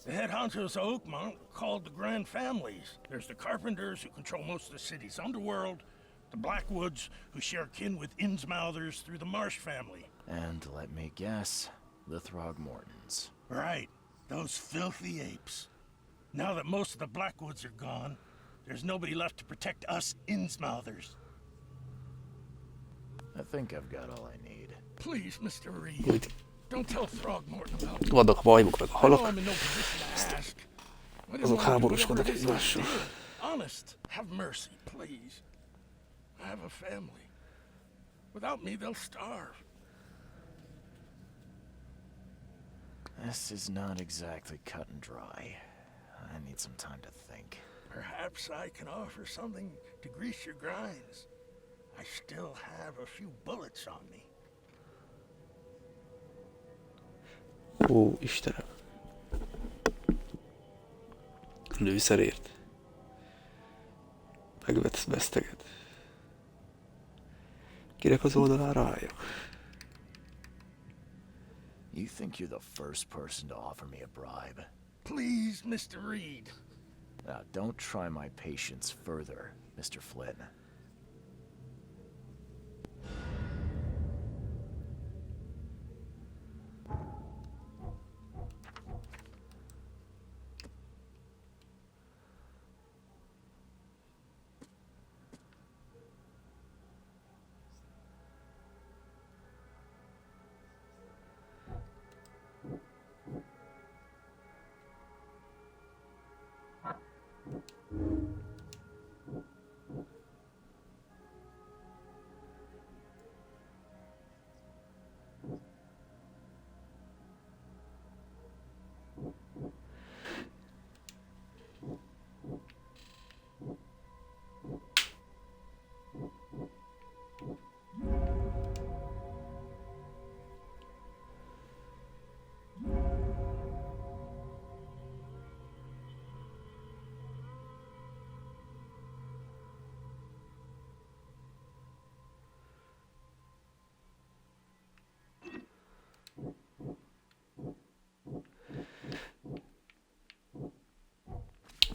The head honchos of Oakmont are called the Grand Families. There's the Carpenters, who control most of the city's underworld. The Blackwoods, who share kin with Innsmouthers through the Marsh family. And let me guess, the Throgmortons. Right. Those filthy apes. Now that most of the Blackwoods are gone, there's nobody left to protect us Innsmouthers. I think I've got all I need. Please, Mr. Reed, don't tell Throgmorton about me. Vannak a majmok, meg a halak. I'm in no position to ask. Azok háborúskodnak egymással. Honest, have mercy, please. I have a family. Without me, they'll starve. This is not exactly cut and dry. I need some time to think. Perhaps I can offer something to grease your grinds. I still have a few bullets on me. Ó, Istenem. lőszerért. Megveszteget. Kinek az oldalára álljak? You think you're the first person to offer me a bribe? Please, Mr. Reed. Now, don't try my patience further, Mr. Flynn.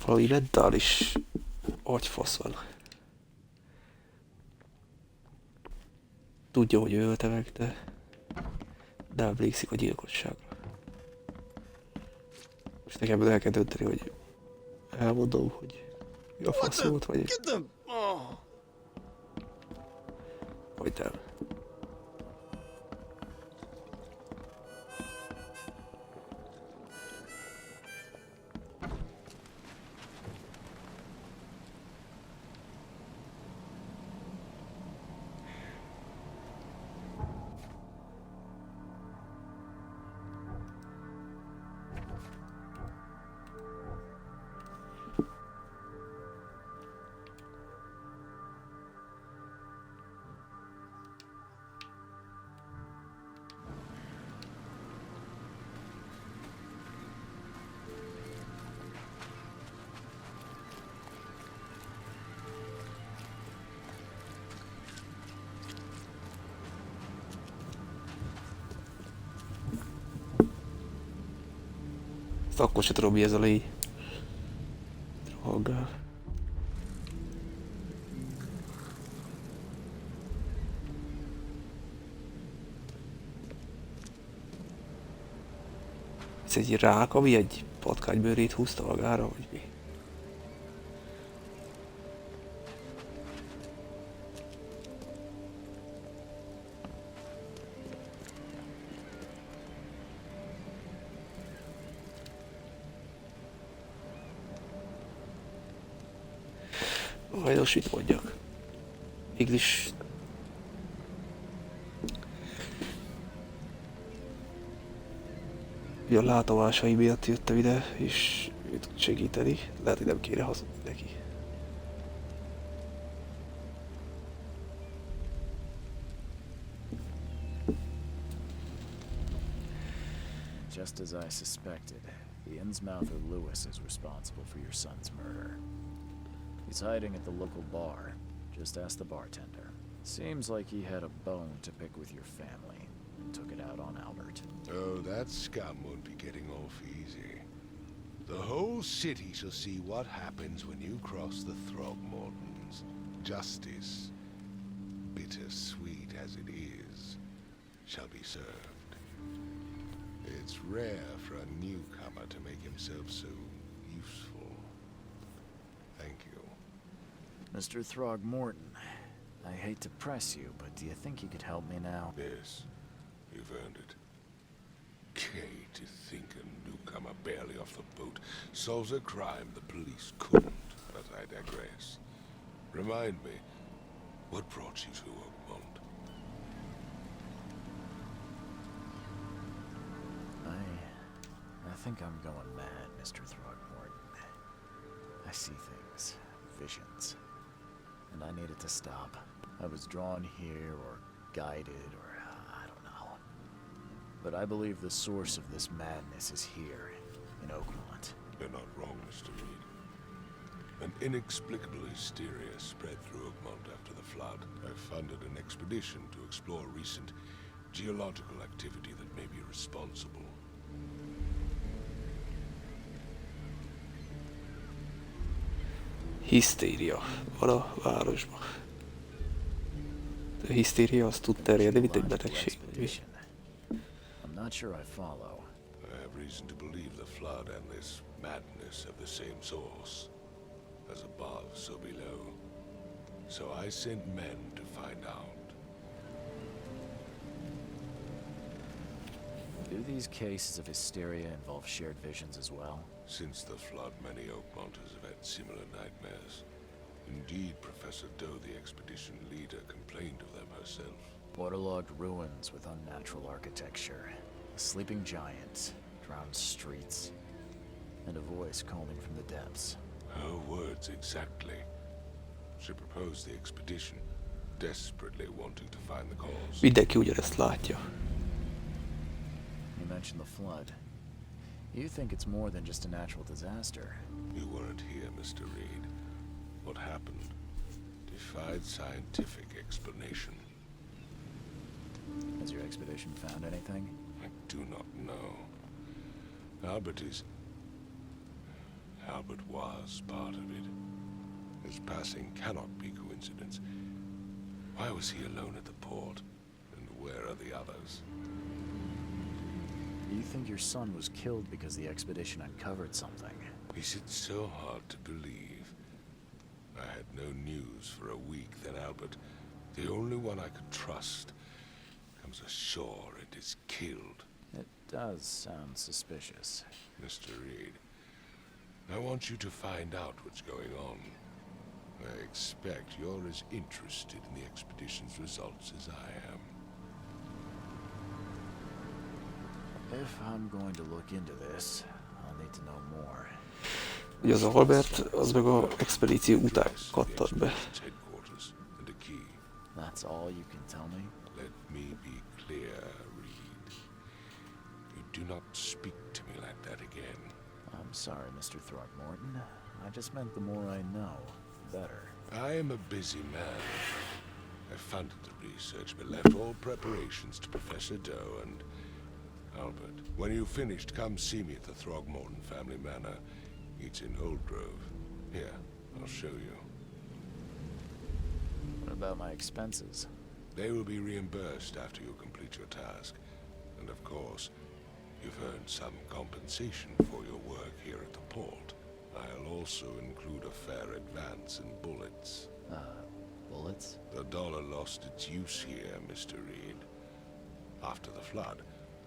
Valami mentális agyfasz van. Tudja, hogy ő ölte meg, de emlékszik a gyilkosságra. Most nekem el kell dönteni, hogy elmondom, hogy mi a fasz volt, vagy nem. Ezt akkor se tudom, mi ez a lény. Rohangál. Ez egy rák, ami egy patkánybőrét húzta magára, vagy mi? Hajnos, mit mondjak? Mégis... A látomásai miatt jöttem ide, és őt segíteni. Lehet, hogy nem kéne hazudni neki. Just as I suspected, the Innsmouther Lewis is responsible for your son's murder. He's hiding at the local bar. Just ask the bartender. Seems like he had a bone to pick with your family and took it out on Albert. Oh, that scum won't be getting off easy. The whole city shall see what happens when you cross the Throgmortons. Justice, bittersweet as it is, shall be served. It's rare for a newcomer to make himself so useful. Thank you. Mr. Throgmorton, I hate to press you, but do you think you could help me now? Yes, you've earned it. Kay, to think a newcomer barely off the boat solves a crime the police couldn't, but I digress. Remind me, what brought you to Oakmont? I think I'm going mad, Mr. Throgmorton. I see things, visions, and I needed to stop. I was drawn here, or guided, or I don't know. But I believe the source of this madness is here, in Oakmont. You're not wrong, Mr. Reed. An inexplicable hysteria spread through Oakmont after the flood. I funded an expedition to explore recent geological activity that may be responsible. Hisztéria van a városban. A hisztéria az tud terjedni, mint egy betegség. I'm not sure I follow. I have reason to believe the flood and this madness have the same source. As above, so below. So I sent men to find out. Do these cases of hysteria involve shared visions as well? Since the flood, many Oakmonters have had similar nightmares. Indeed, Professor Doe, the expedition leader, complained of them herself. Waterlogged ruins with unnatural architecture, a sleeping giant, drowned streets, and a voice calling from the depths. Her words exactly. She proposed the expedition, desperately wanting to find the cause. Mindenki ugyanezt látja. You mentioned the flood. You think it's more than just a natural disaster. You weren't here, Mr. Reed. What happened defied scientific explanation. Has your expedition found anything? I do not know. Albert was part of it. His passing cannot be coincidence. Why was he alone at the port? And where are the others? You think your son was killed because the expedition uncovered something? Is it so hard to believe? I had no news for a week, then Albert, the only one I could trust, comes ashore and is killed. It does sound suspicious. Mr. Reed, I want you to find out what's going on. I expect you're as interested in the expedition's results as I am. If I'm going to look into this, I'll need to know more. Ugye az Albert, az meg a expedíció után kattant be. That's all you can tell me? Let me be clear, Reed. You do not speak to me like that again. I'm sorry, Mr. Throckmorton. I just meant the more I know, the better. I am a busy man. I funded the research, but left all preparations to Professor Doe and Albert. When you've finished, come see me at the Throgmorton family manor. It's in Old Grove. Here, I'll show you. What about my expenses? They will be reimbursed after you complete your task. And of course, you've earned some compensation for your work here at the port. I'll also include a fair advance in bullets. Bullets? The dollar lost its use here, Mr. Reed. After the flood,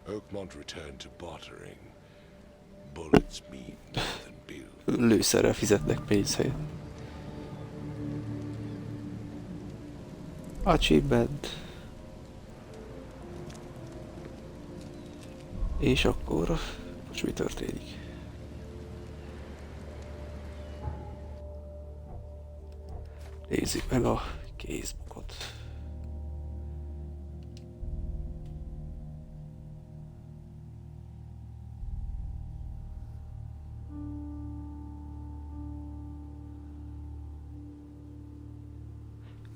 Oakmont returned to bartering. Bullets mean more than bill. Lőszerrel fizetnek pénz helyett. Achievement. És akkor most mi történik? Nézzük meg a casebookot.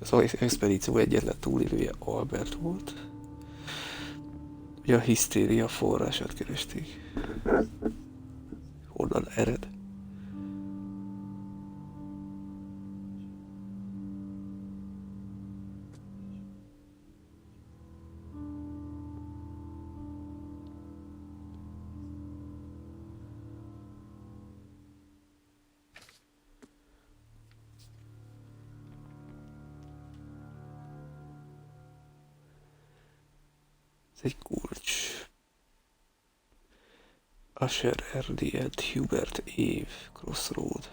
Az expedíció egyetlen túlélője Albert volt. Ugye a hisztéria forrását keresték. Honnan ered? Egy kulcs. Asher R.D. and Hubert Eve Crossroad.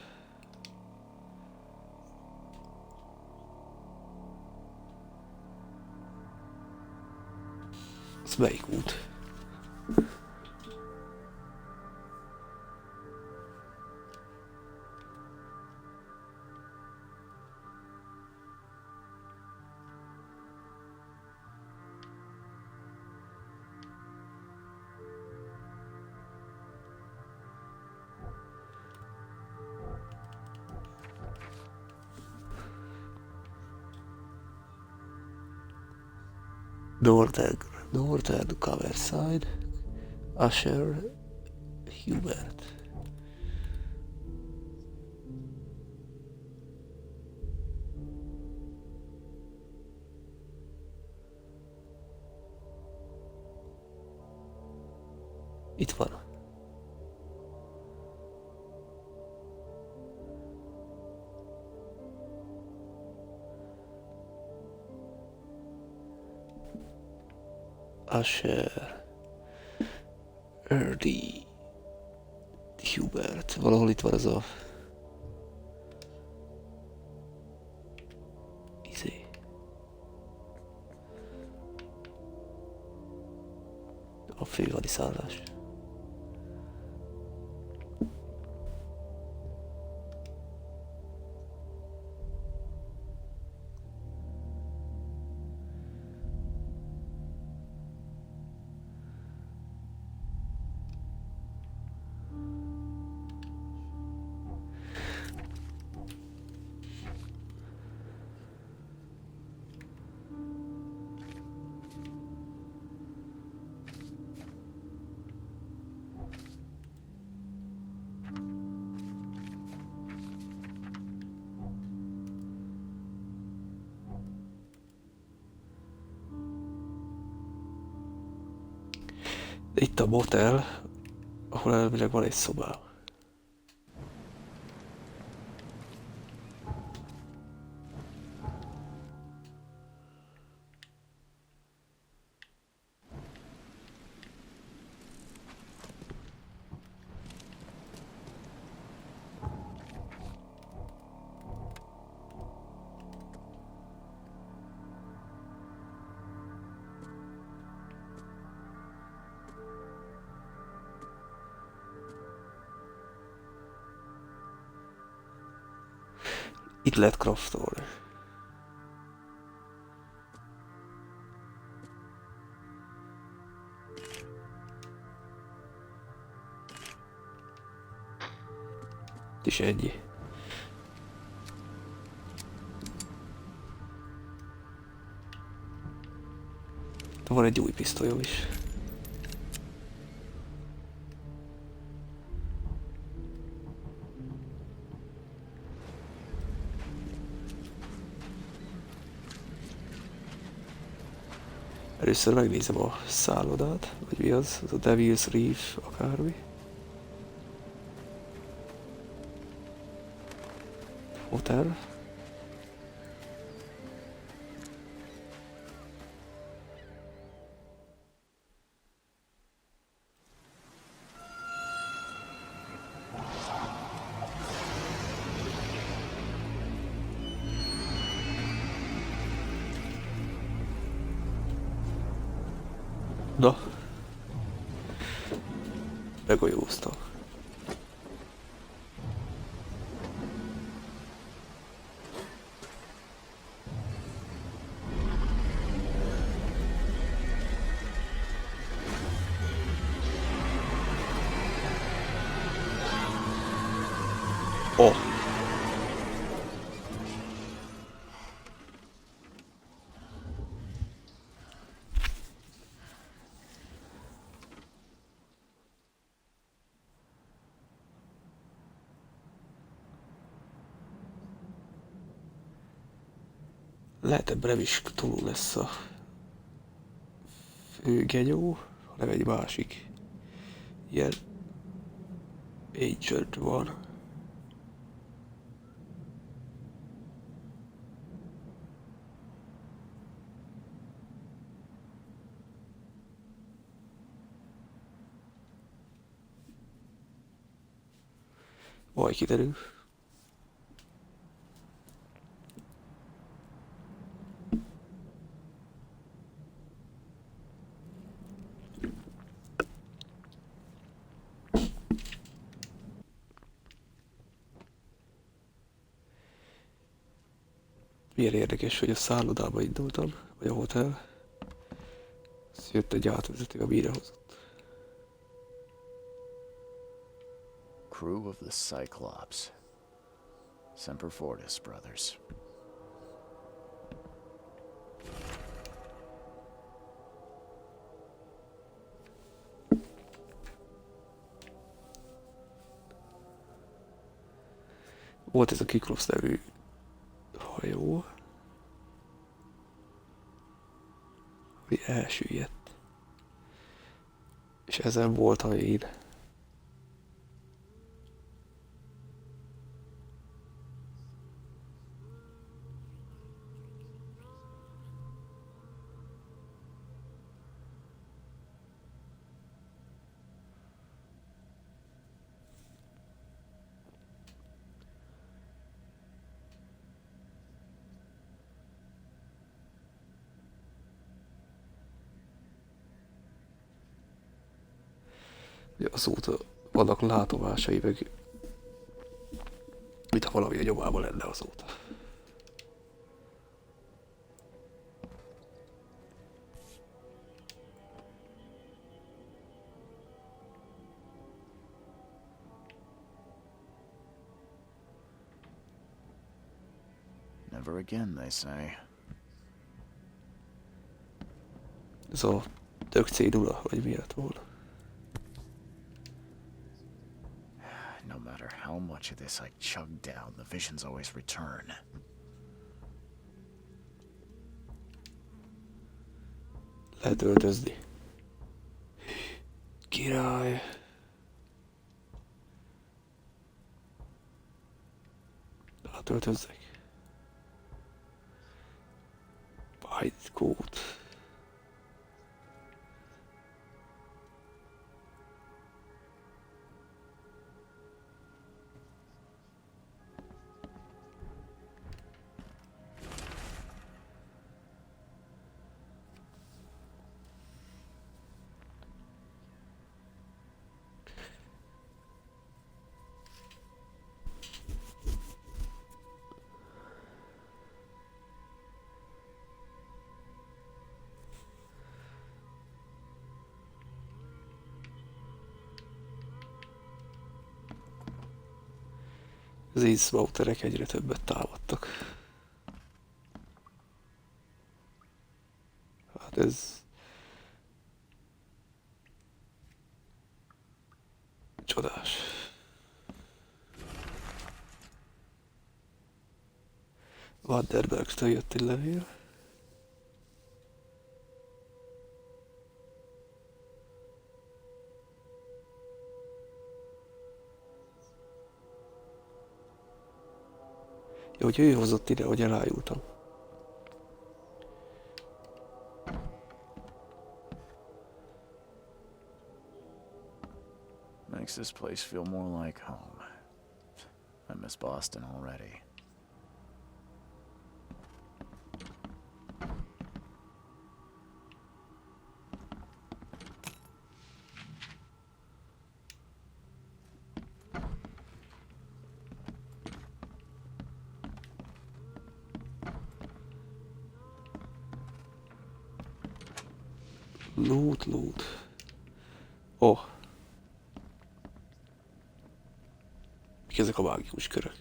Ez melyik út? Northern Cover Side, Asher, Hubert. Itt van. Asher, Erdi, Hubert. Valahol itt van az a... izé. A főhadiszállás. Itt a motel, ahol elvileg van egy szobám. Itt lehet craftolni. És ennyi. Van egy új pisztolyom is. Először megnézem a szállodát, vagy mi az a Devil's Reef, akármi. Hotel. Na. Begolyóztam. Oh. Lehet ebben nem is túl lesz a főgenyó, hanem egy másik ilyen agent van. Majd kiderül. Milyen érdekes, hogy a szállodába indultam, vagy a hotel. Ezt jött egy átvezető, ami ide hozott. Crew of the Cyclops. Semper Fortis, brothers. Volt ez a Kikrosz nevű hajó, ami elsüllyedt. És ezen voltam én. Azóta vannak látomásai, meg mintha valami a nyomában lenne azóta. Never again, they say. Ez a tök cédula, vagy miért volna? No matter how much of this I chug down, the visions always return. Lehet öltözni. Király! Hát öltözzek. Bajtkót. Az ízmauterek egyre többet támadtak. Hát ez... csodás. Vanderbergtől jött egy levél. Jó, hogy ő hozott ide, hogy elájultam. Makes this place feel more like home. I miss Boston already. Loot. Oh. Mik ezek a mágikus körök?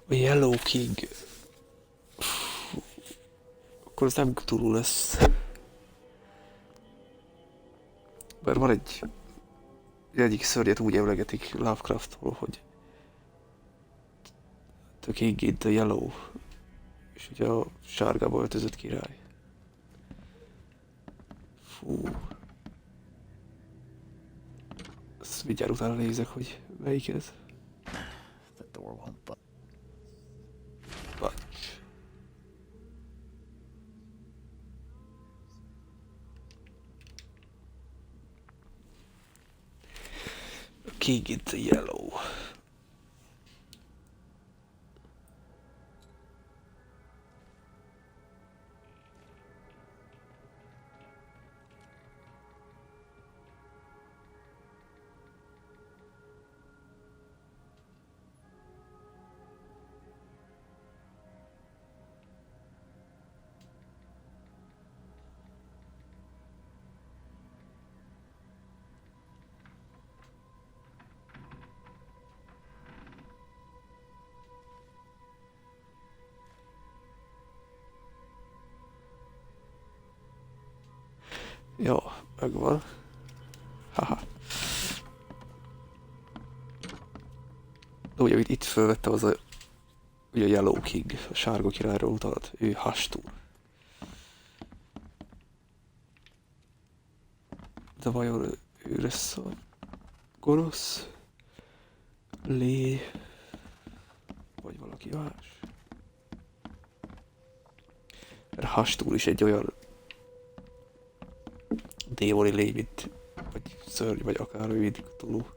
A Yellow King. Akkor ez nem Cthulhu lesz. Mert van egyik szörnyet úgy emlegetik Lovecraftról, hogy The King in the Yellow, és ugye a sárgába öltözött király. Fú. Ezt mindjárt utána nézek, hogy melyik ez. The door won't budge. King in the Yellow. Jó, megvan. Haha. De ugye itt fölvette az a... Ugye a Yellow King, a sárga királyról utalt. Ő Hastur. De vajon ő lesz a gonosz? Lé... Vagy valaki más? Mert Hastur is egy olyan démoni lény, mint... Vagy szörny, vagy akár ő, mint Cthulhu.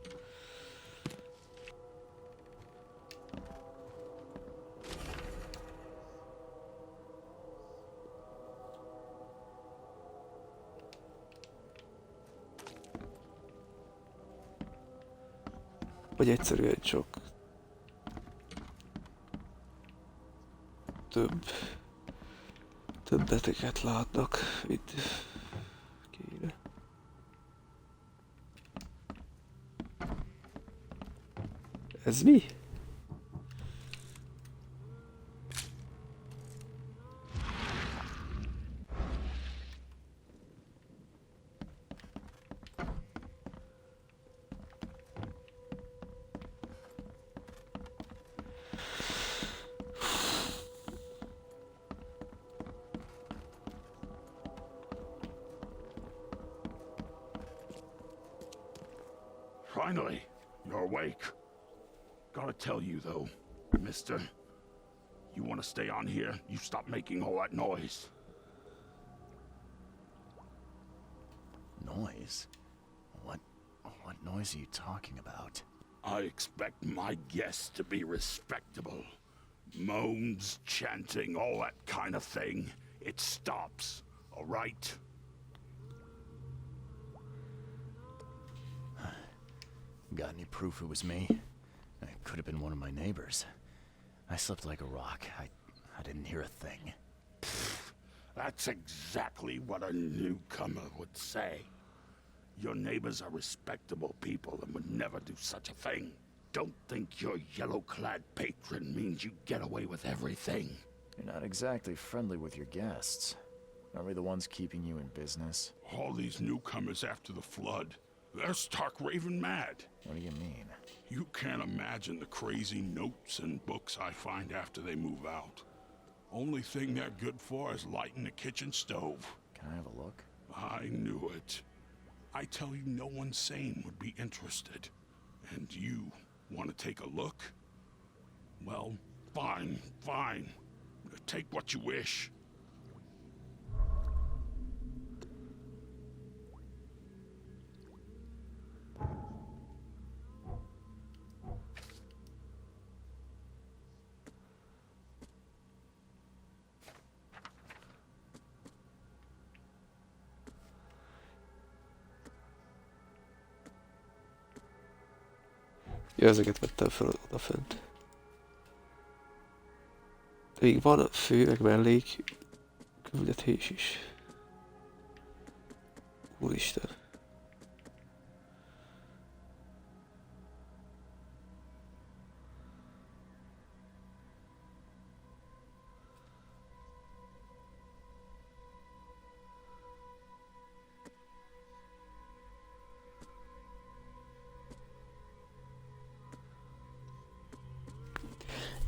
Vagy egyszerűen csak több beteget látnak, mint kéne. Ez mi? Finally, you're awake. Gotta tell you, though, mister, you want to stay on here, you stop making all that noise. Noise? What noise are you talking about? I expect my guests to be respectable. Moans, chanting, all that kind of thing. It stops, all right? Got any proof it was me? It could have been one of my neighbors. I slept like a rock. I didn't hear a thing. That's exactly what a newcomer would say. Your neighbors are respectable people and would never do such a thing. Don't think your yellow-clad patron means you get away with everything. You're not exactly friendly with your guests. Aren't we the ones keeping you in business? All these newcomers after the flood, they're stark raving mad. What do you mean? You can't imagine the crazy notes and books I find after they move out. Only thing they're good for is lighting the kitchen stove. Can I have a look? I knew it. I tell you, no one sane would be interested. And you want to take a look? Well, fine, fine. Take what you wish. Ja, ezeket vettem fel odafönt. De még van fő, meg mellék küldetés is. Úristen.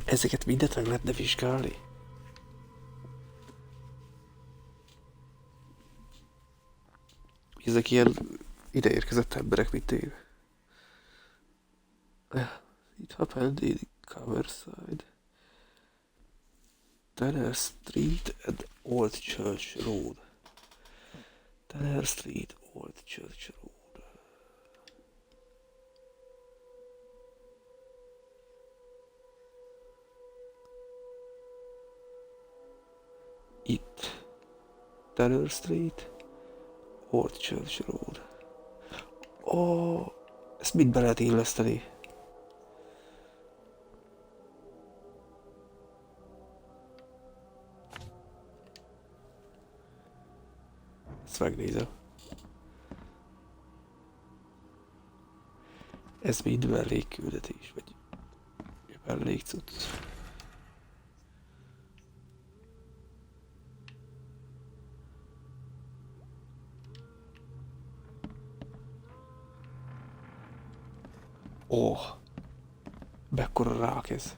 Ezeket mindet meg lehetne vizsgálni? Ezek ilyen ideérkezett emberek, mint én. It happened in Coverside. Tanner Street and Old Church Road. Tanner Street, Old Church Road. Itt. Tanner Street, Old Church Road. Oh, ezt mind be lehet illeszteni. Ezt megnézem. Ez mind mellékküldetés, vagy mellékcucc. Ó, mekkora rák ez.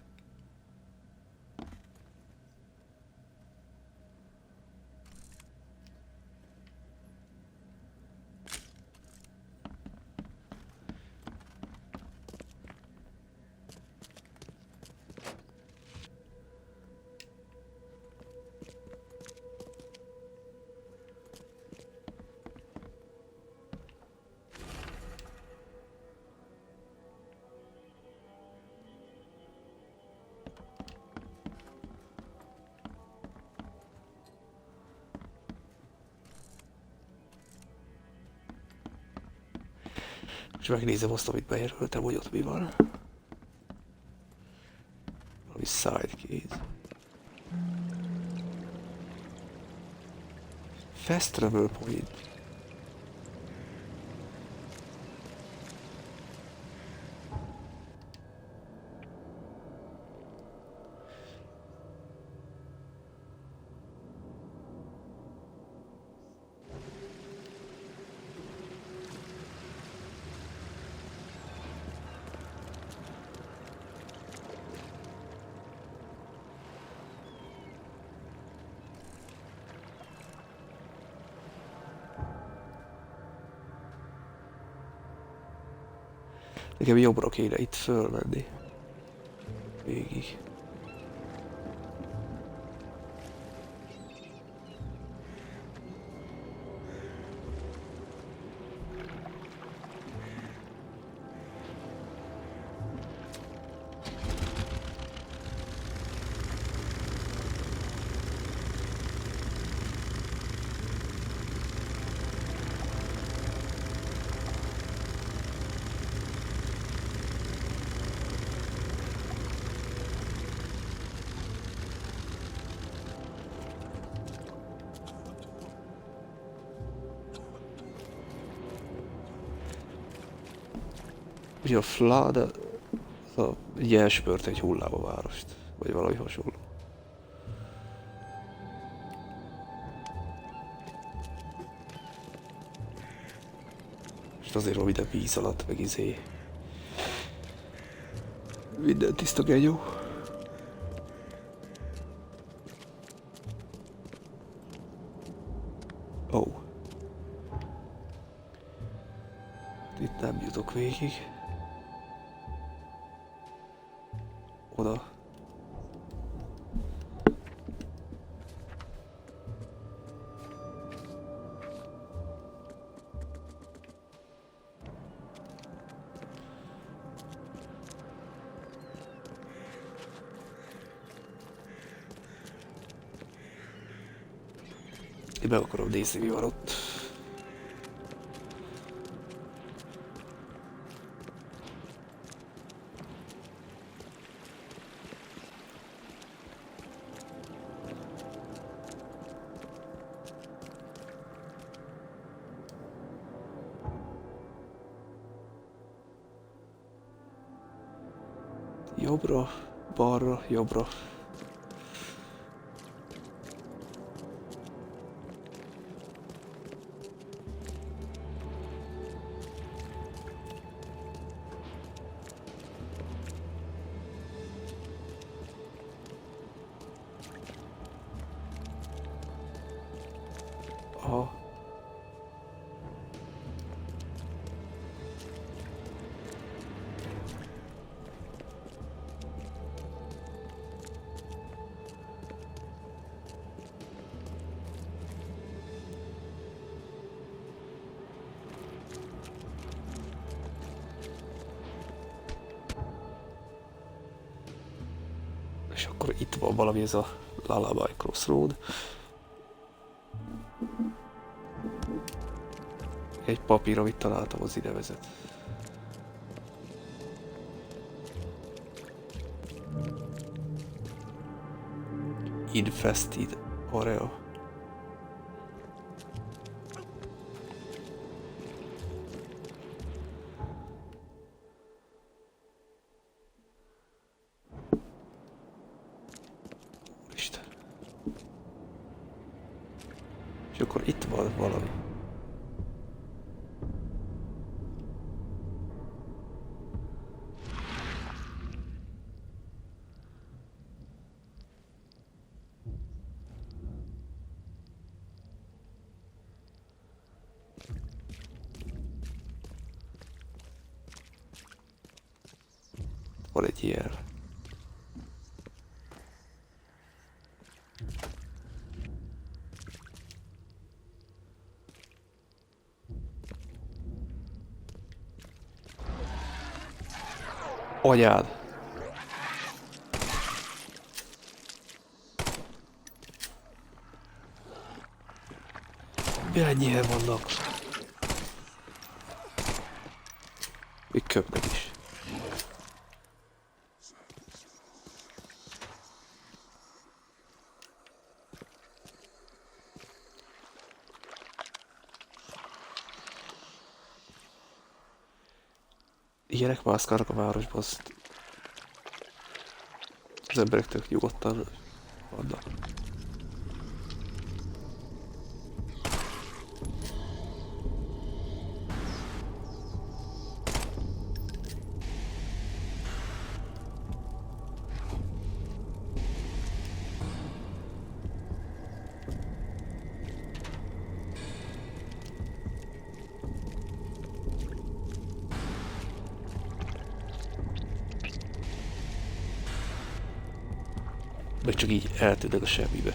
És megnézem azt, amit bejelöltem, hogy ott mi van. Valami sidekéz. Fast travel point. Nekem jobbra kéne itt fölmenni. Végig. Ugye a Flood az ugye elspört egy hullám a várost, vagy valami hasonló. És azért van minden víz alatt, meg izé. Minden tiszta genyó. Ó. Oh. Itt nem jutok végig. Oda. Én meg akarom nézni, mi van ott. Jobbra, balra, jobbra. Aha. És akkor itt van valami, ez a Lullaby Crossroad. Egy papír, amit találtam, az ide vezet. Infested area. Úristen. És akkor itt van valami. Van egy ilyen. Anyád! Ennyien vannak. Még köpnek is. Ilyenek mászkálnak a városban, azt az emberek tök nyugodtan vannak. Meg csak így eltűnnek a semmibe.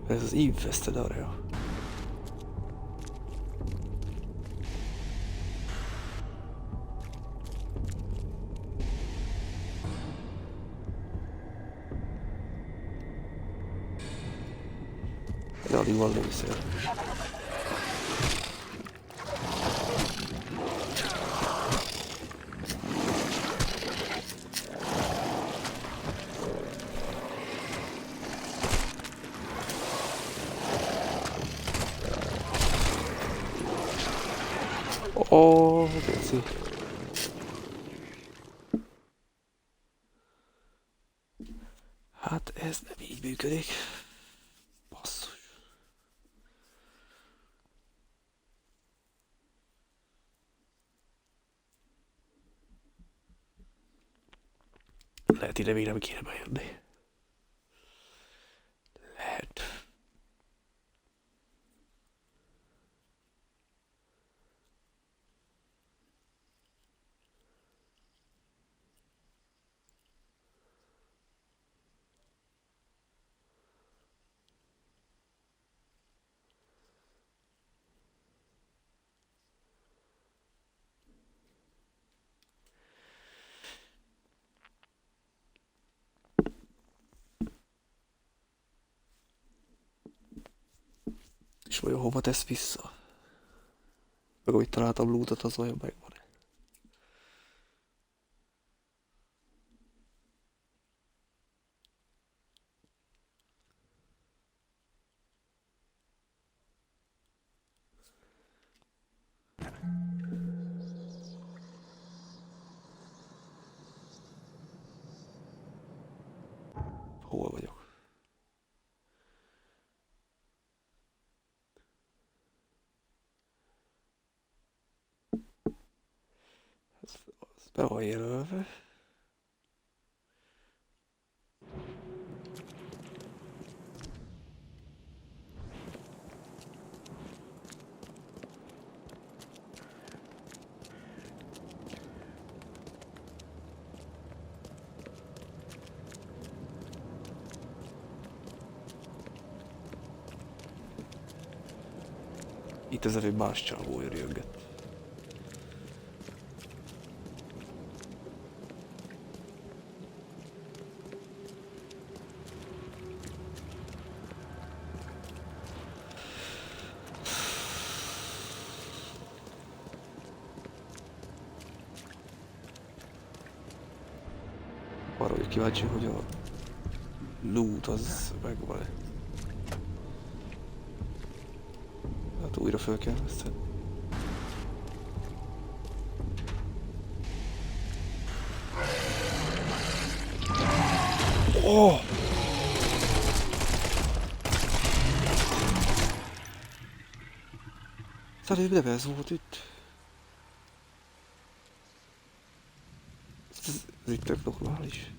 Ez az infested area. De alig van lőszer. Ó, geci. Hát ez nem így működik. Basszus. Lehet ide még nem kéne bejönni. Lehet. És vajon hova tesz vissza? Meg amit találtam lootot, az vajon megvan-e? Hol vagyok? Ez be van jelölve. Itt az előbb más csávó jöngött. Arra vagyok kíváncsi, hogy a loot az megvan-e. Hát újra fel kell veszteni. Oh! Szerintem nem ez volt itt. Ez itt tök normális.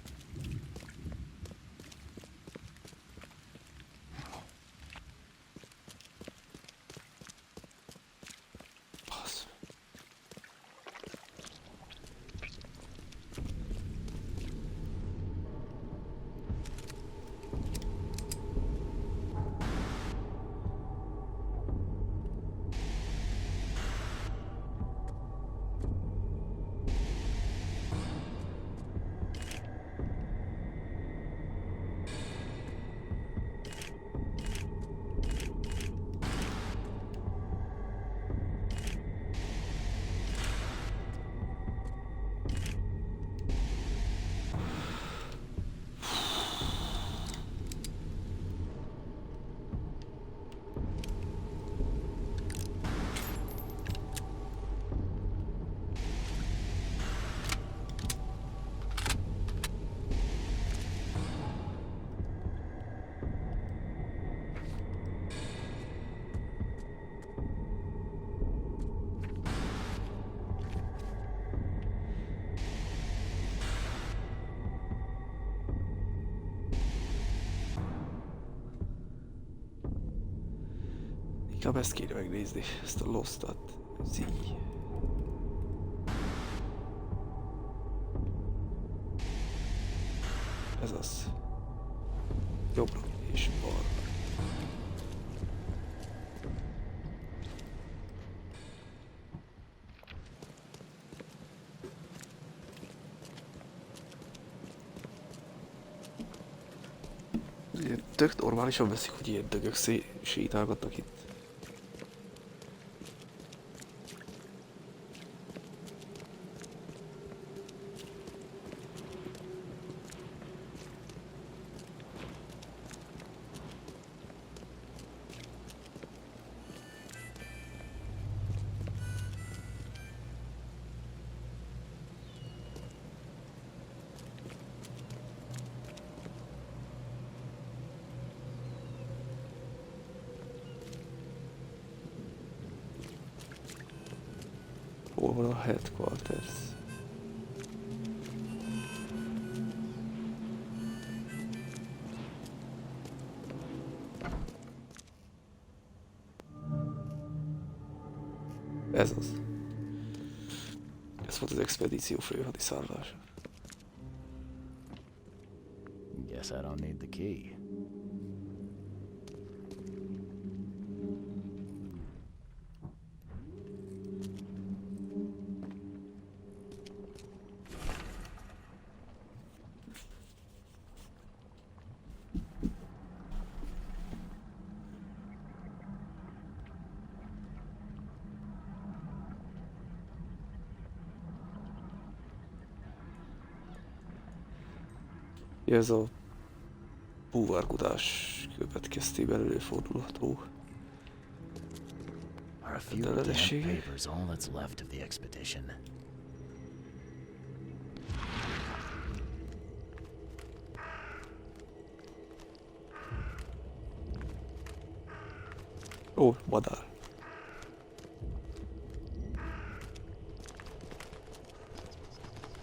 Inkább ezt kéne megnézni, ezt a Lost-at. Ez így. Ez az. Jobbra és balra. Tök normálisan veszik, hogy ilyen dögök sétálgatnak itt. Hol van a headquarters? Ez az. Ez volt az expedíció főhadiszállása. Guess I don't need the key. Ez a búvárkodás következtében előfordulható. Are a few damp papers all that's left of the expedition? Ó, madár.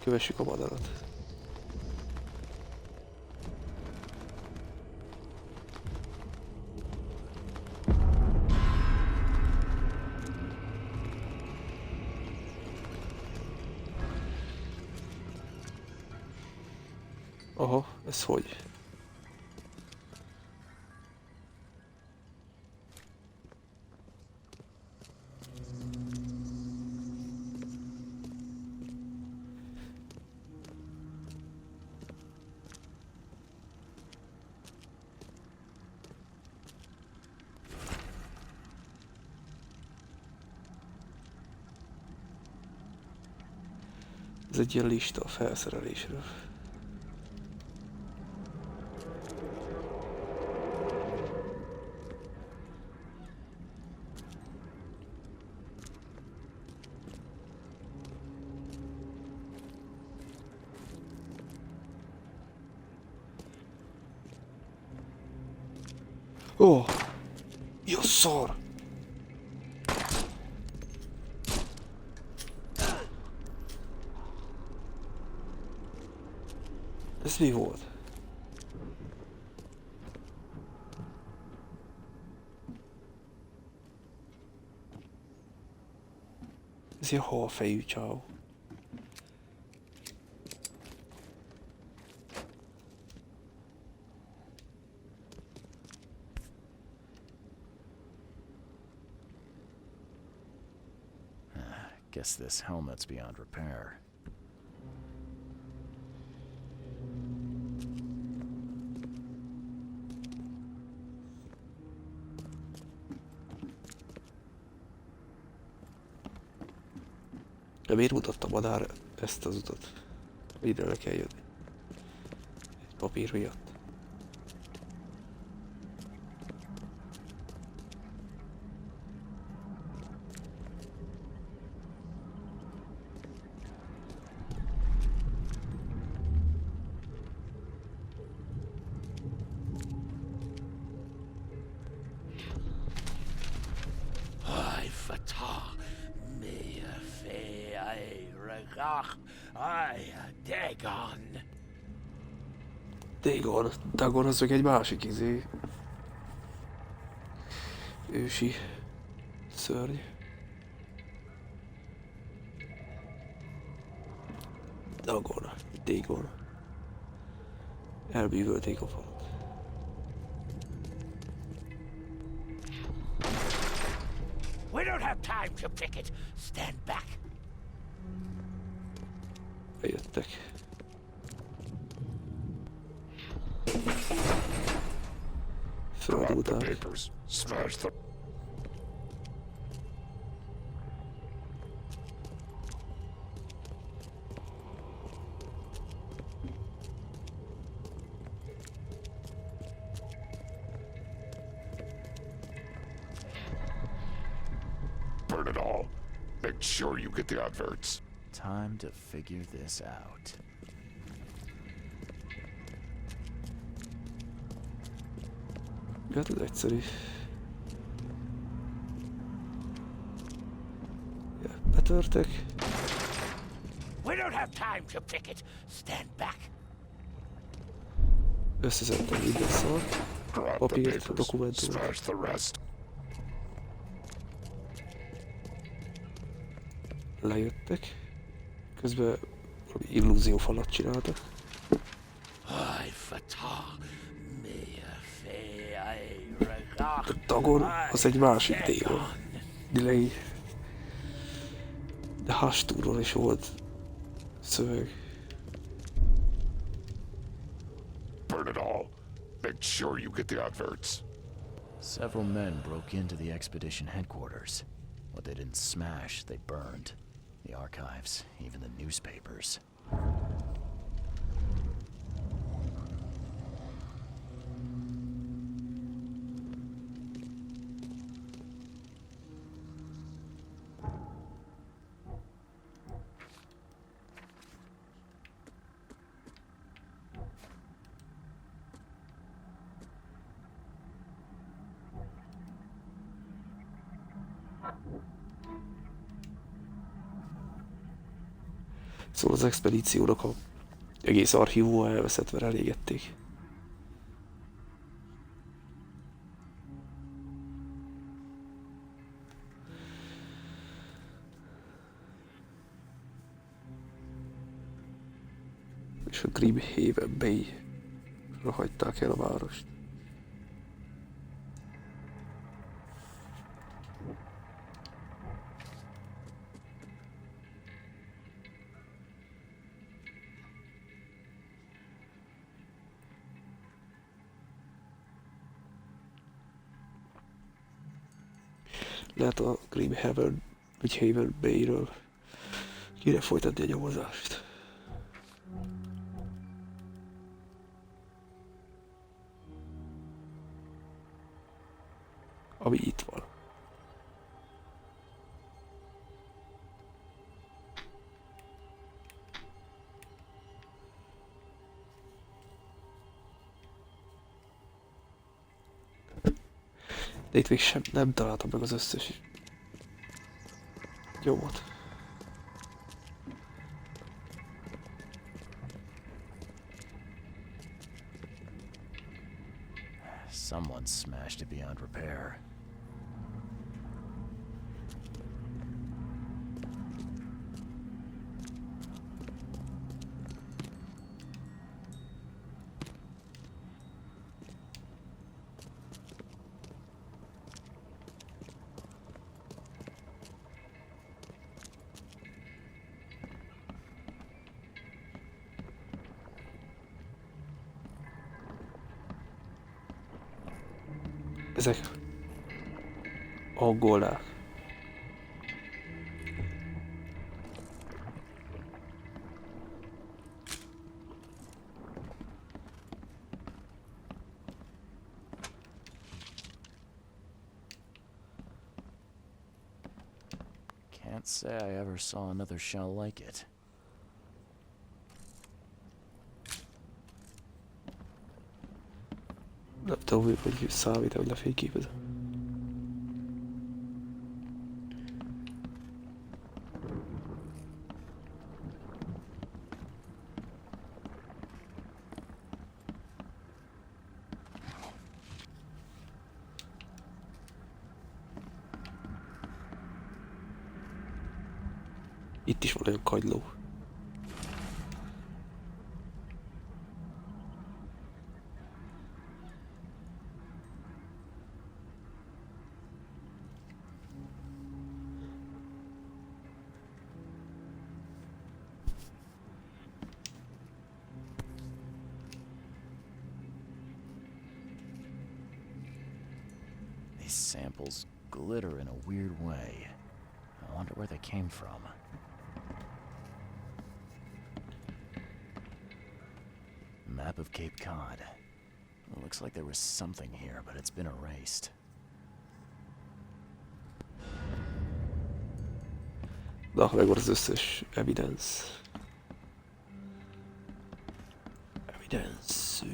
Kövessük a madarat. Aha, ez hogy? Ez egy ilyen lista a felszerelésről. Ó! Jó szar! Ez mi volt? Ez ilyen halfejű csáv. Guess this helmet's beyond repair. De miért mutatta madár ezt az utat? Ide le kell jönni. Egy papír miatt. Dagon az meg egy másik ősi Szörny. Dagona, Dagon. Elbűvölték a falut. We don't have time to picket. Stand back. Bejöttek. Földulták. Smash the... Burn it all. Make sure you get the adverts. Time to figure this out. Hát ez egyszerű. Ja, betörtek. We don't have time to picket. Stand back. Összeszedtem minden szart. Grab the Papírt, papers. dokumentumot. Smash the rest. Lejöttek. Közben valami illúziófalat csináltak. A Dagon az egy másik démon. Delay. De Hasturról is volt szöveg. Burn it all. Make sure you get the adverts. Several men broke into the expedition headquarters. What they didn't smash, they burned. The archives, even the newspapers. Szóval az expedíciónak a egész archívuma elveszett, mert elégették. És a Grimhaven Bay-ra hagyták el a várost. Lehet a Grimhaven vagy Haven Bay-ről kéne folytatni a nyomozást. Ami itt van. De itt még sem nem találtam meg az összes nyomot. Someone smashed it beyond repair. Ezek angolák. Can't say I ever saw another shell like it. Nem tudom, hogy számít, hogy lefényképezem. Itt is van olyan kagyló. These samples glitter in a weird way. I wonder where they came from. Map of Cape Cod. It looks like there was something here, but it's been erased. Na, megvan az összes evidence. Evidence.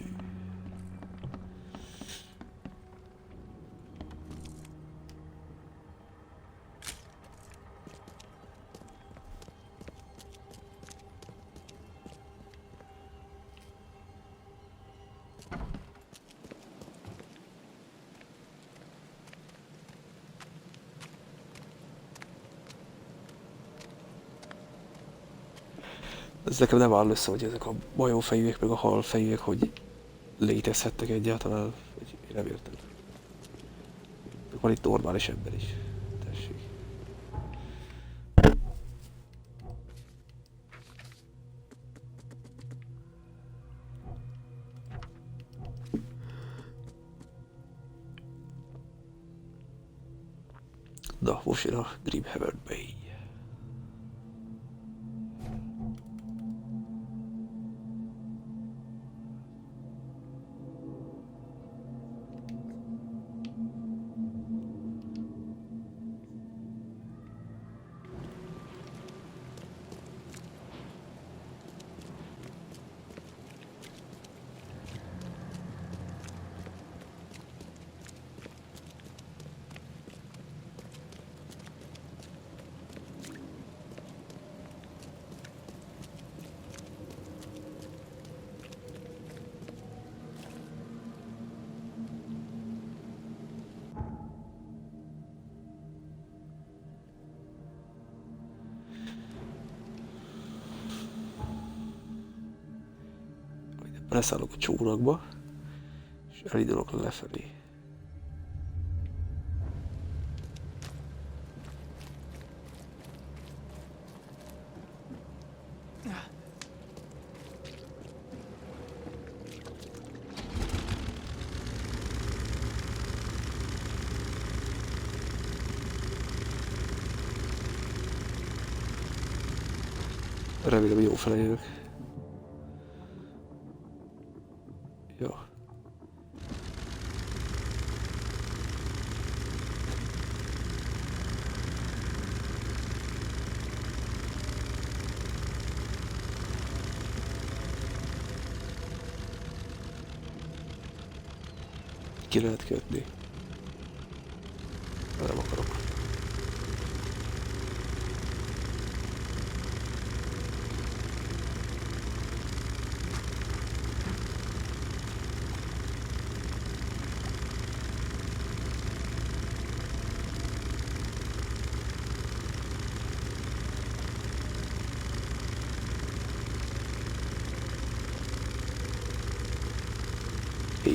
Ez nekem nem áll össze, hogy ezek a majomfejűek meg a halfejűek, hogy létezhettek egyáltalán, hogy én nem értem. Van itt normális ember is. Tessék. Na, most jön a Dreamhaven Bay. Leszállok a csónakba, és elindulok lefelé. Remélem, jó fele jövök. Jó. Ki lehet kötni? Nem akarok.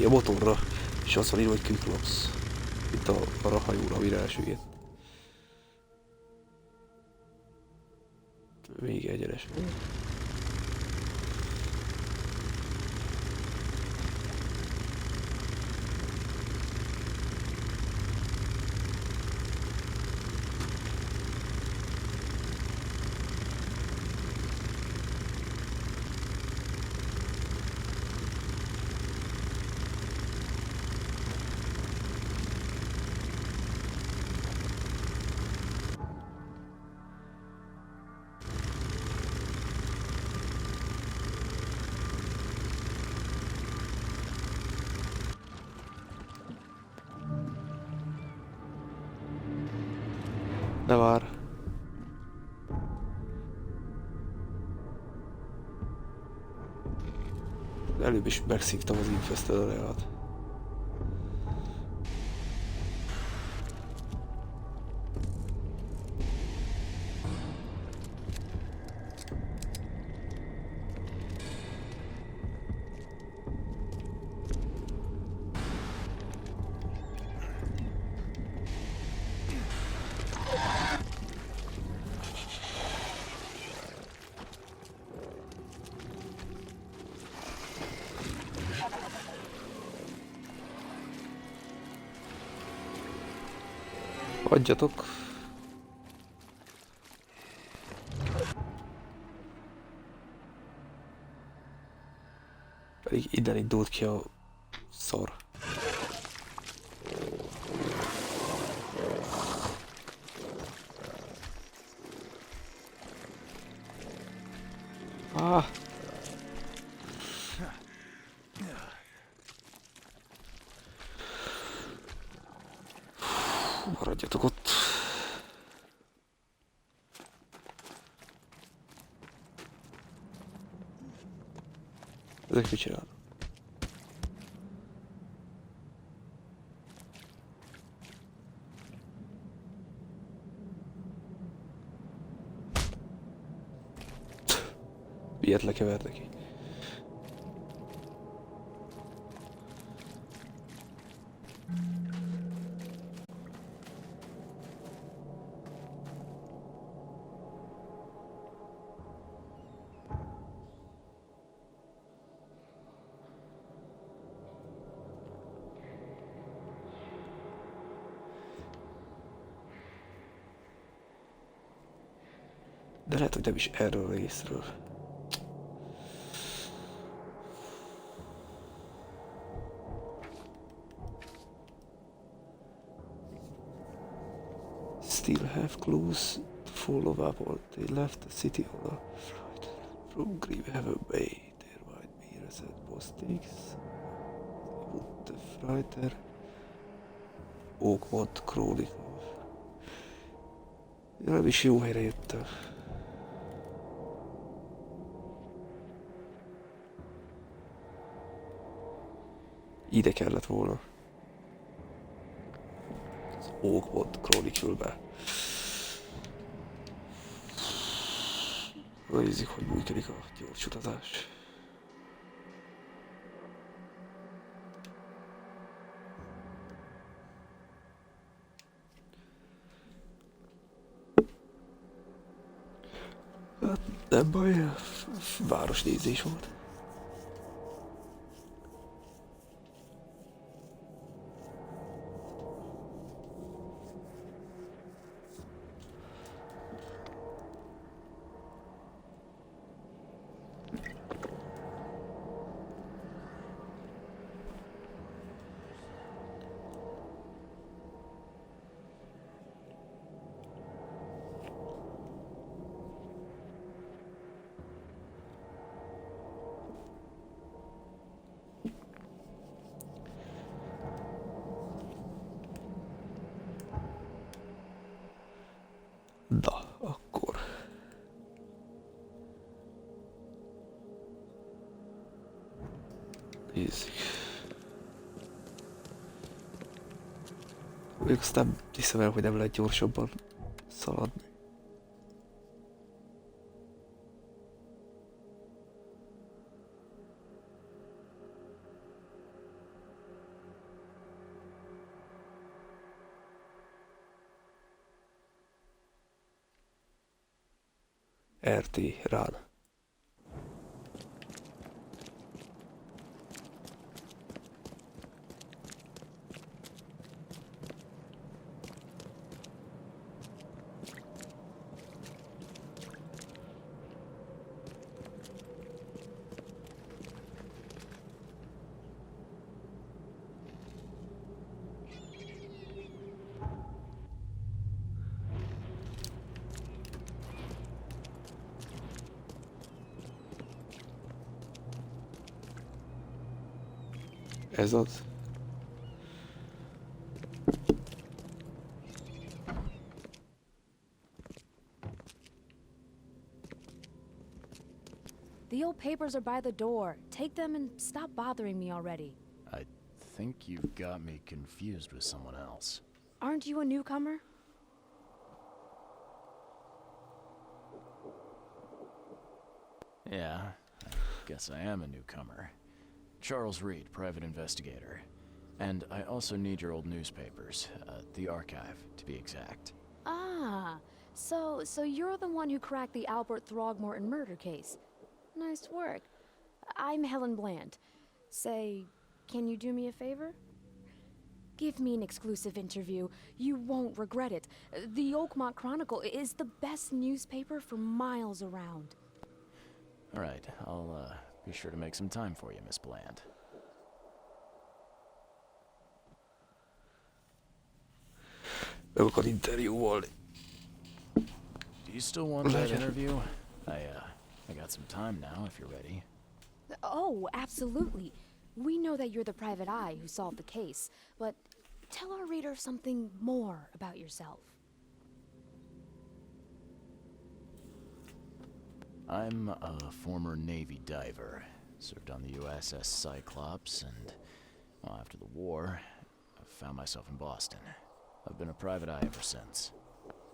A motorra, és azt van írva, hogy Cyclops. Itt arra a hajóra, amire elsüllyedt. Még egyenes. Ne vár. Előbb is megszívtam az infested-t. Hagyjatok. Pedig innen indult ki a szar. Ah. Maradjatok ott. Ezek mit csinálnak? Ilyet lekevert neki. De lehet, hogy nem is erről a részről. Still have clues to follow up on. They left the city on a flight from Greenhaven Bay. There might be recent postings. Put the freighter Oakmont Chronicle. Nem is jó helyre jöttem. Ide kellett volna. Az Oakmont Chronicle-be. Nézzük, hogy működik a gyors utazás. Hát nem baj, városnézés volt. Na, akkor. Nézzük. Még aztán hiszem el, hogy nem lehet gyorsabban szaladni. RT rán. Ez az. The old papers are by the door. Take them and stop bothering me already. I think you've got me confused with someone else. Aren't you a newcomer? Yeah, I guess I am a newcomer. Charles Reed, private investigator. And I also need your old newspapers, the archive, to be exact. Ah, so you're the one who cracked the Albert Throgmorton murder case. Nice work. I'm Helen Bland. Say, can you do me a favor? Give me an exclusive interview. You won't regret it. The Oakmont Chronicle is the best newspaper for miles around. All right, I'll be sure to make some time for you, Miss Bland. Meg akar interjúolni. Do you still want that interview? I got some time now, if you're ready. Oh, absolutely. We know that you're the private eye who solved the case, but tell our reader something more about yourself. I'm a former Navy diver. Served on the USS Cyclops, and well, after the war, I found myself in Boston. I've been a private eye ever since.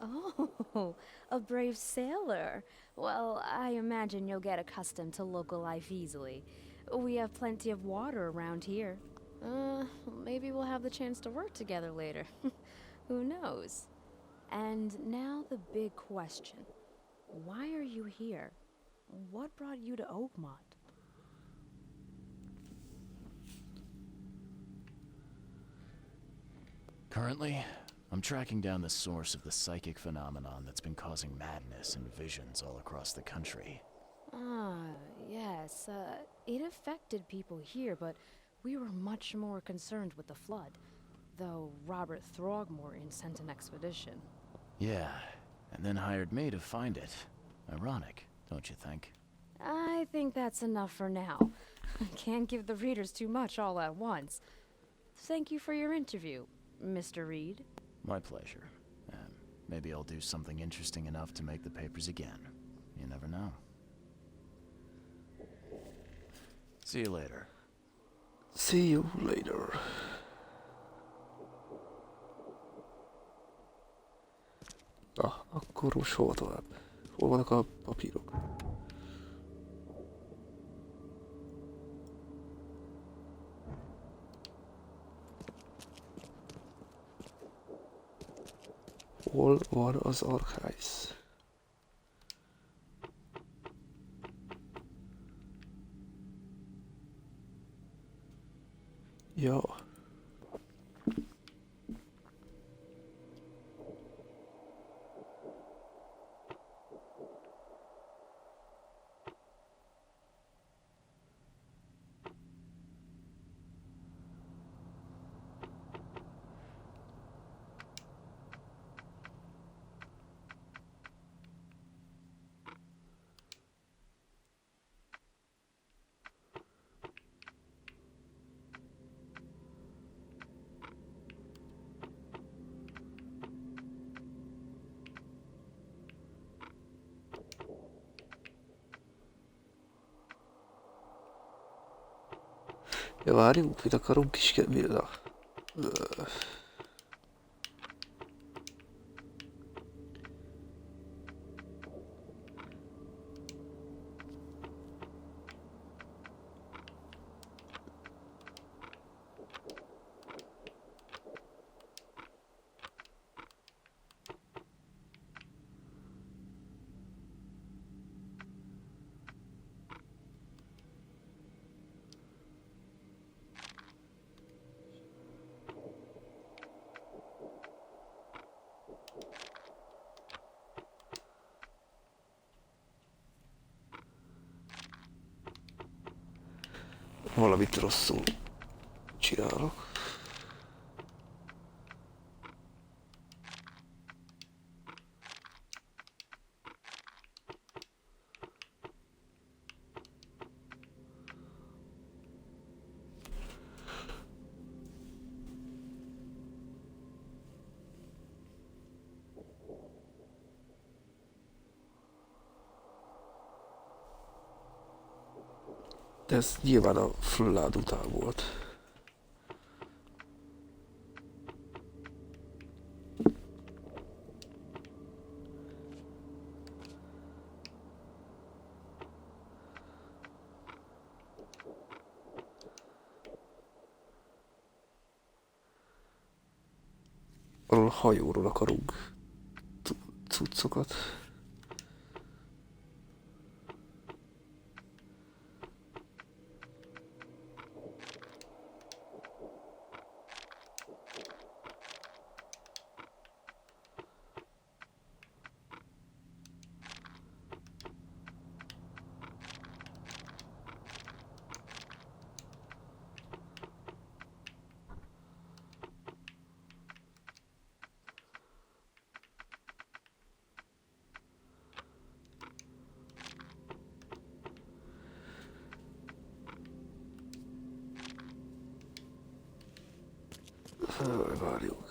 Oh, a brave sailor. Well, I imagine you'll get accustomed to local life easily. We have plenty of water around here. Maybe we'll have the chance to work together later. Who knows? And now the big question. Why are you here? What brought you to Oakmont? Currently, I'm tracking down the source of the psychic phenomenon that's been causing madness and visions all across the country. Ah, yes. It affected people here, but we were much more concerned with the flood. Though Robert Throgmorton sent an expedition. Yeah, and then hired me to find it. Ironic, don't you think? I think that's enough for now. I can't give the readers too much all at once. Thank you for your interview, Mr. Reed. My pleasure. Maybe I'll do something interesting enough to make the papers again. You never know. See you later. See you later. Na, akkor most hol tovább? Hol vannak a papírok? Hol van az Archives? Ja. Ja, várjunk, mit akarunk is na. Valamit rosszul csinálok. De ez nyilván a flood után volt. Arról a hajóról akarunk cuccokat. Várjuk.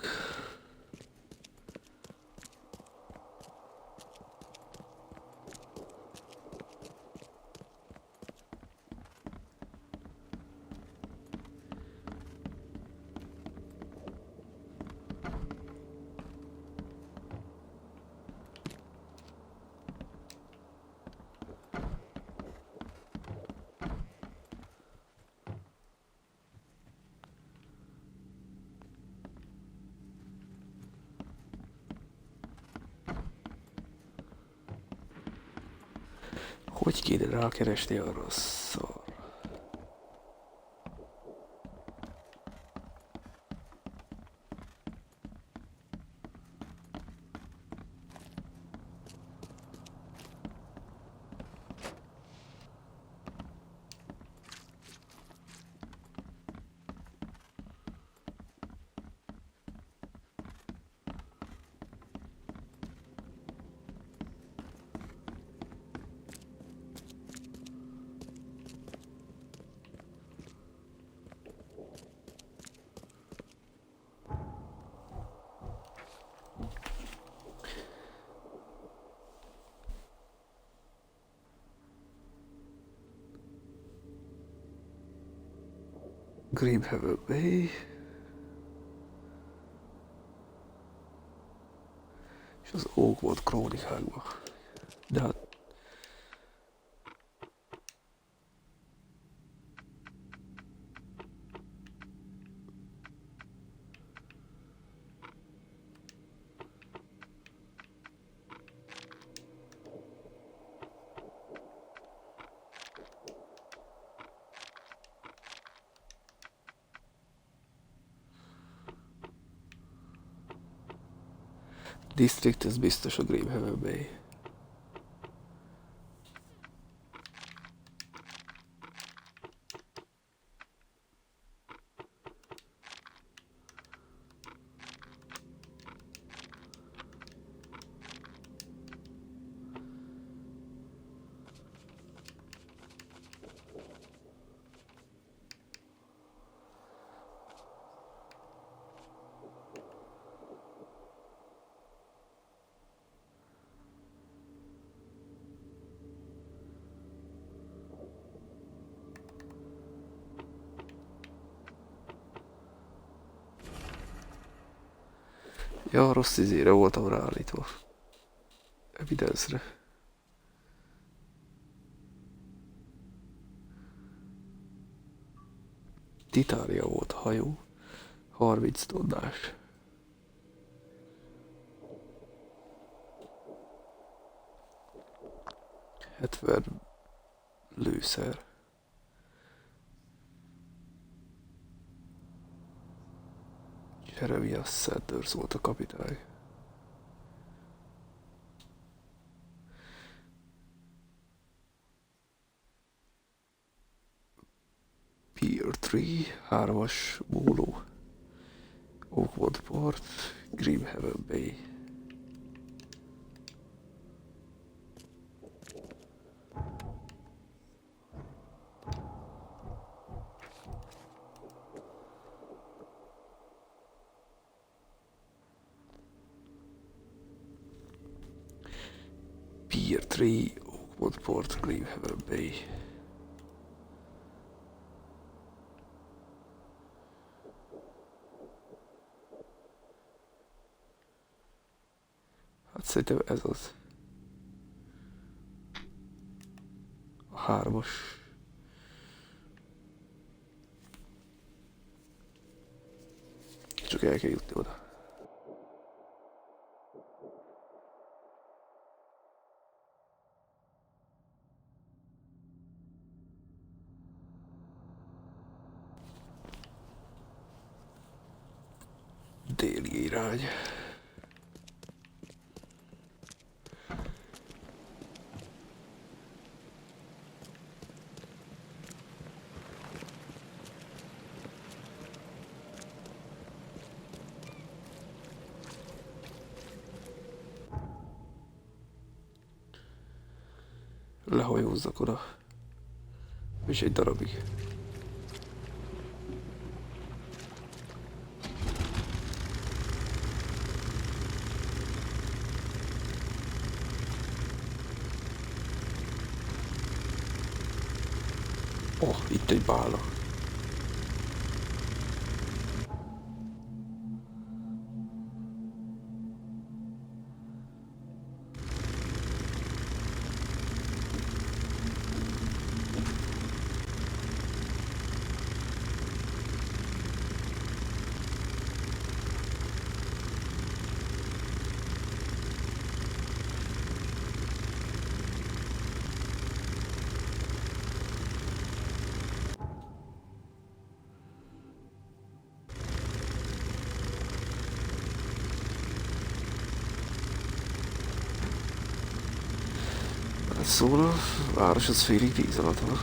Hogy kéne rákeresni arra a szar? Grimhaven Bay. És az Oakwood krónikákban. De hát... District, ez biztos a Grimhaven Bay. Ja, rossz izére voltam ráállítva. Evidence-re. Titánia volt a hajó. 30 tonnás. Hetven lőszer. Jeremiah Sanders volt a kapitány. Pier 3, 3-as móló. Oakwood Port, Grimhaven Bay. Pier 3, Oakwood Port, Grimhaven Bay. Hát szerintem ez az. A 3-as. Csak el kell jutni oda. Déli irány. Lehajózzak oda. És egy darabig. Itt egy bála. Szóval a város az félig víz alatt van.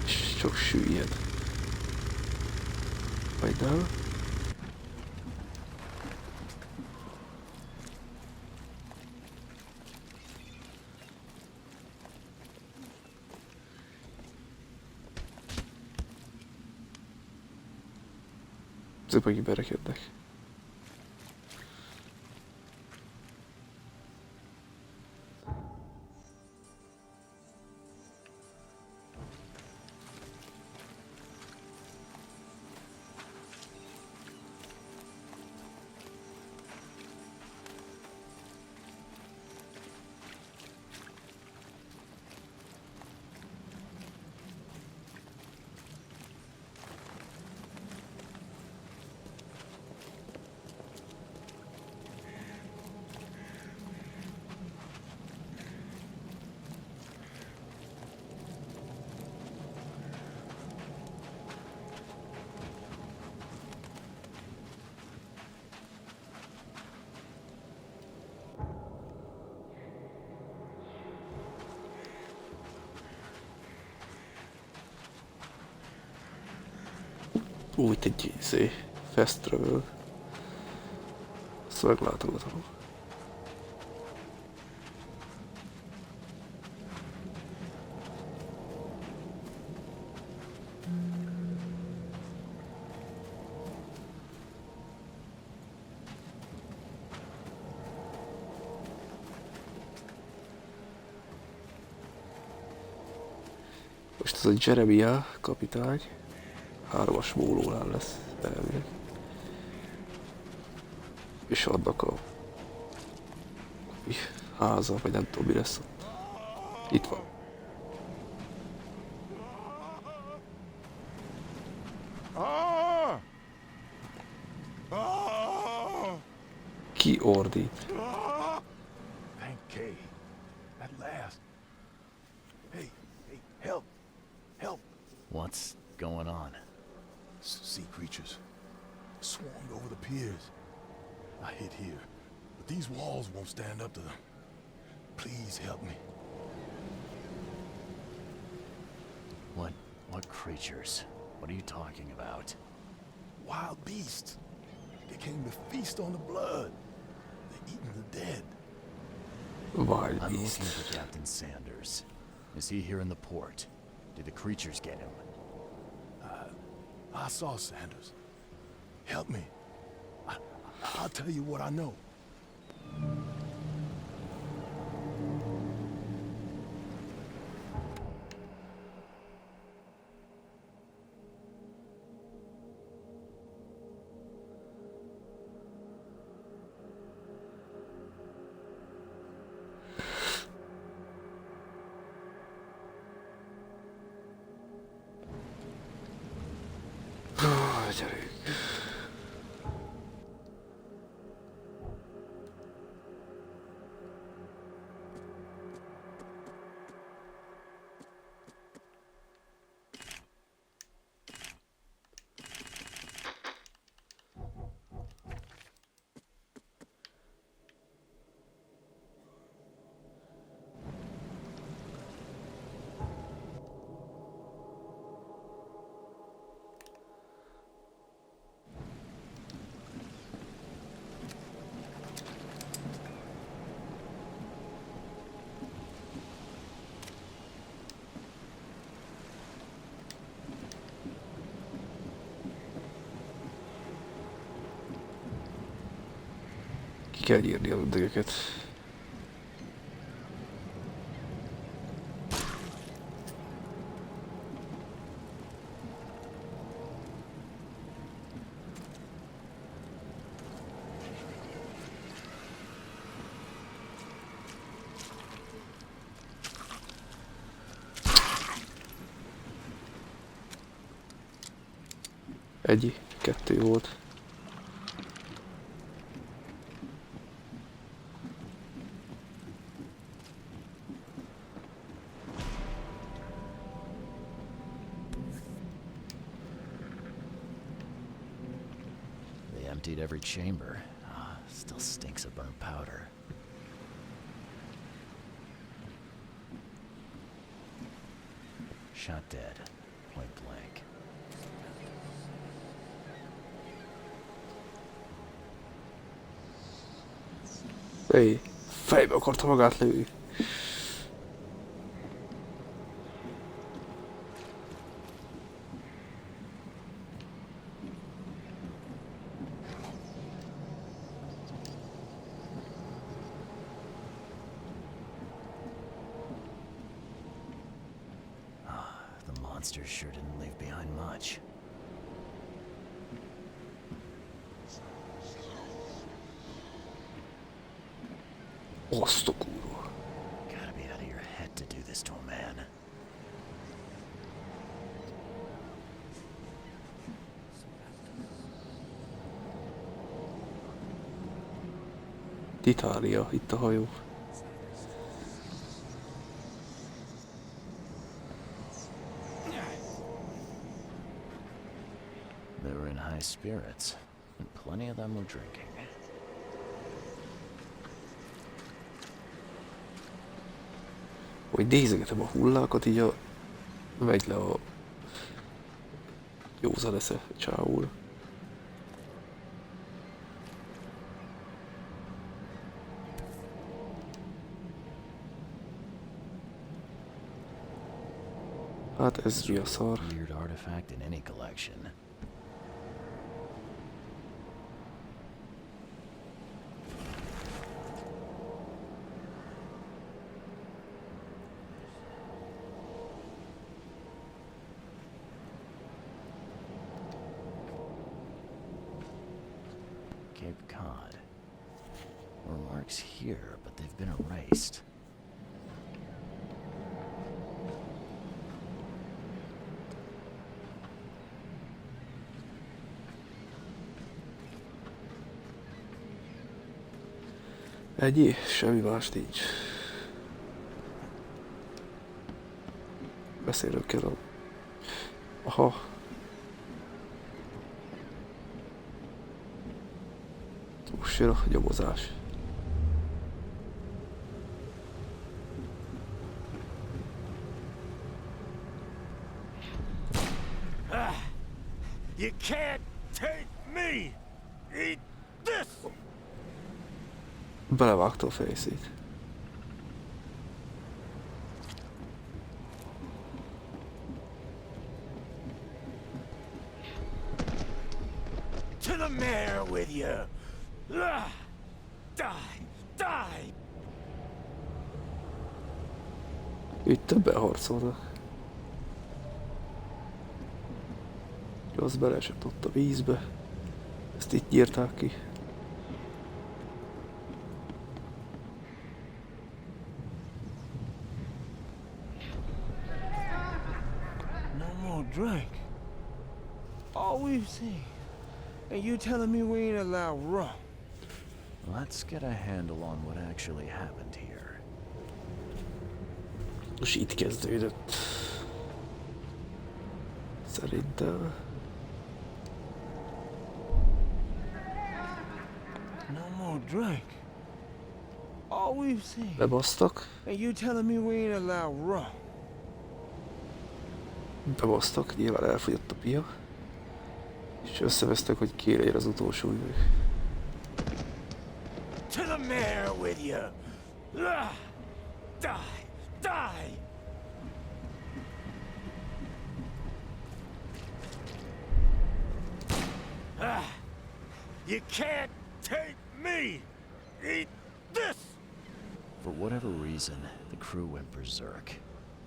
És csak süllyed. Vagy nem? Ezek megint berekednek. Itt egy fast travel. Azt meglátogatom. Most ez a Jeremiah kapitány. 3-as mólónál lesz elvileg. És annak a háza, vagy nem tudom mi lesz ott. Itt van. Ki ordít? Thank Kay. At last. Hey, help. Help. What's going on? Sea creatures swarmed over the piers. I hid here, but these walls won't stand up to them. Please help me. What creatures? What are you talking about? Wild beasts. They came to feast on the blood. They're eating the dead. Wild I'm beast. looking for Captain Sanders. Is he here in the port? Did the creatures get him? I saw Sanders. Help me. I'll tell you what I know. Gyerünk. Ki kell írni a ördögöket. Egy, kettő volt. They emptied every chamber. Ah, still stinks of burnt powder. Shot dead. Point blank. Hey, fejbe akarta magát lőni. The monsters sure didn't leave behind much. Azt a kurva. Gotta be out of your head to do this to a man. Titánia, itt a hajó. They were in high spirits, and plenty of them were drinking. Hogy nézegetem a hullákat, így megy le a józan esze csávóra. Hát ez mi a szar? Weird artifact in any collection. Cape Cod. There were marks here, but they've been erased. Ennyi, semmi más nincs. Beszélnünk kell a... Aha. Most jön a nyomozás. You can't take me! Eat this! Belevágta a fejszét. To the mare with you! Die! Die! Itt többen harcolnak. Az beleesett ott a vízbe. Ezt itt nyírták ki. No more drink. All we've seen. And you telling me we ain't allowed rum? Let's get a handle on what actually happened here. Most itt kezdődött. Szerintem. No more drink. All we've seen. Bebasztak. And you telling me we ain't allowed rum? Bebasztak, nyilván elfogyott a pia. És összevesztek, hogy ki legyen az utolsó üveg. To the mare with you! Die! Die! You can't take me! Eat this! For whatever reason, the crew went berserk.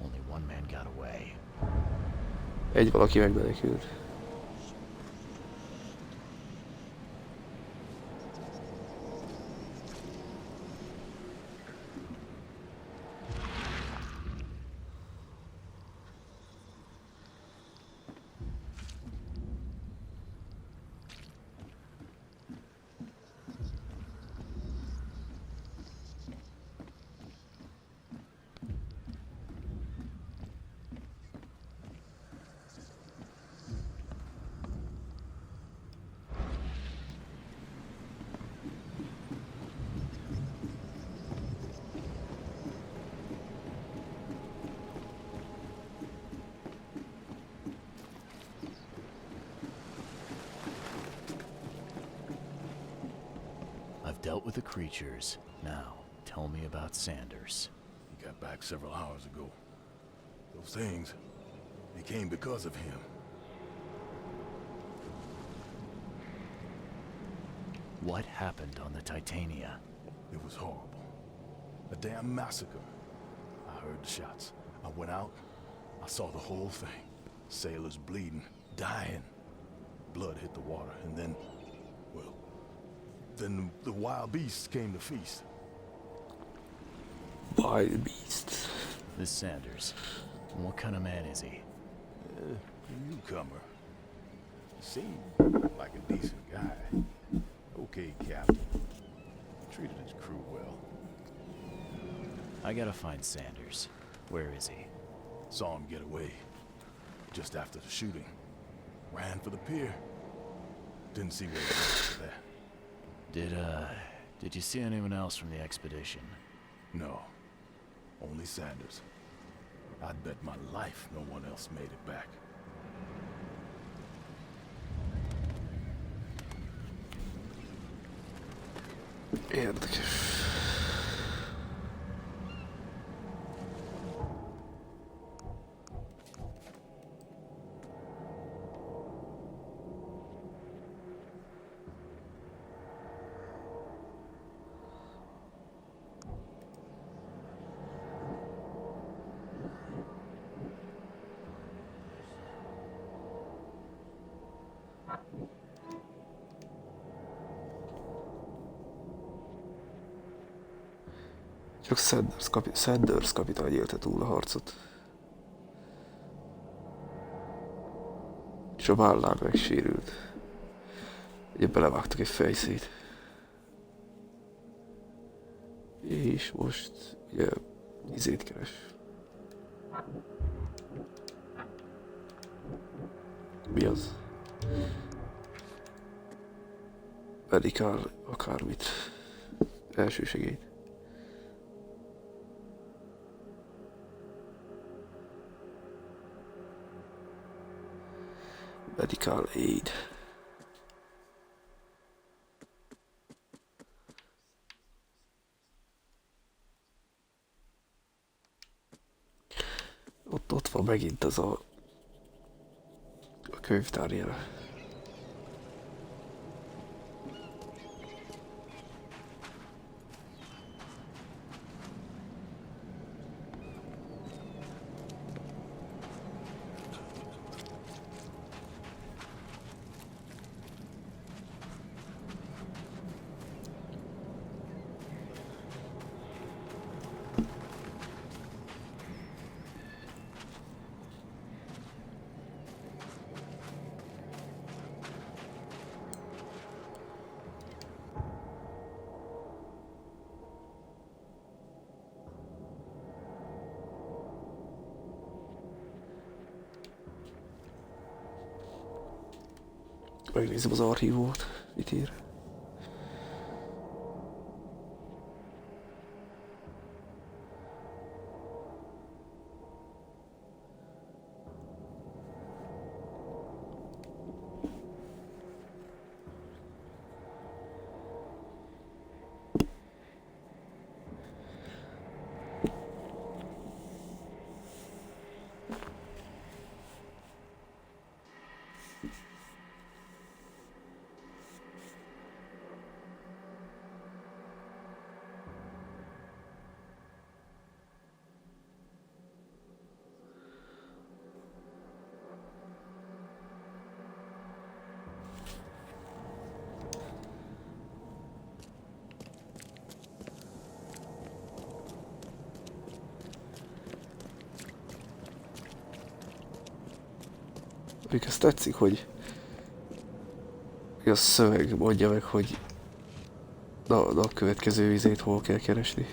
Only one man got away. Egy valaki megmenekült. I've dealt with the creatures. Now, tell me about Sanders. He got back several hours ago. Those things, they came because of him. What happened on the Titania? It was horrible. A damn massacre. I heard the shots. I went out. I saw the whole thing. Sailors bleeding, dying. Blood hit the water, and then, well, then the wild beasts came to feast. Wild beasts. This Sanders. What kind of man is he? Newcomer. Seemed like a decent guy. Okay, Captain. Treated his crew well. I gotta find Sanders. Where is he? Saw him get away. Just after the shooting. Ran for the pier. Didn't see where he went after that. Did you see anyone else from the expedition? No. Only Sanders. I'd bet my life no one else made it back. Érdekes. Csak Sanders kapitány élte túl a harcot. És a vállán megsérült. Ugye belevágtak egy fejszét. És most ugye izét keres. Mi az? Medikál akármit. Elsősegélyt. Medical aid. Ott van megint az a könyvtárjel. Megnézem az archívót, mit ír. Még azt tetszik, hogy a szöveg mondja meg, hogy a következő vizét hol kell keresni.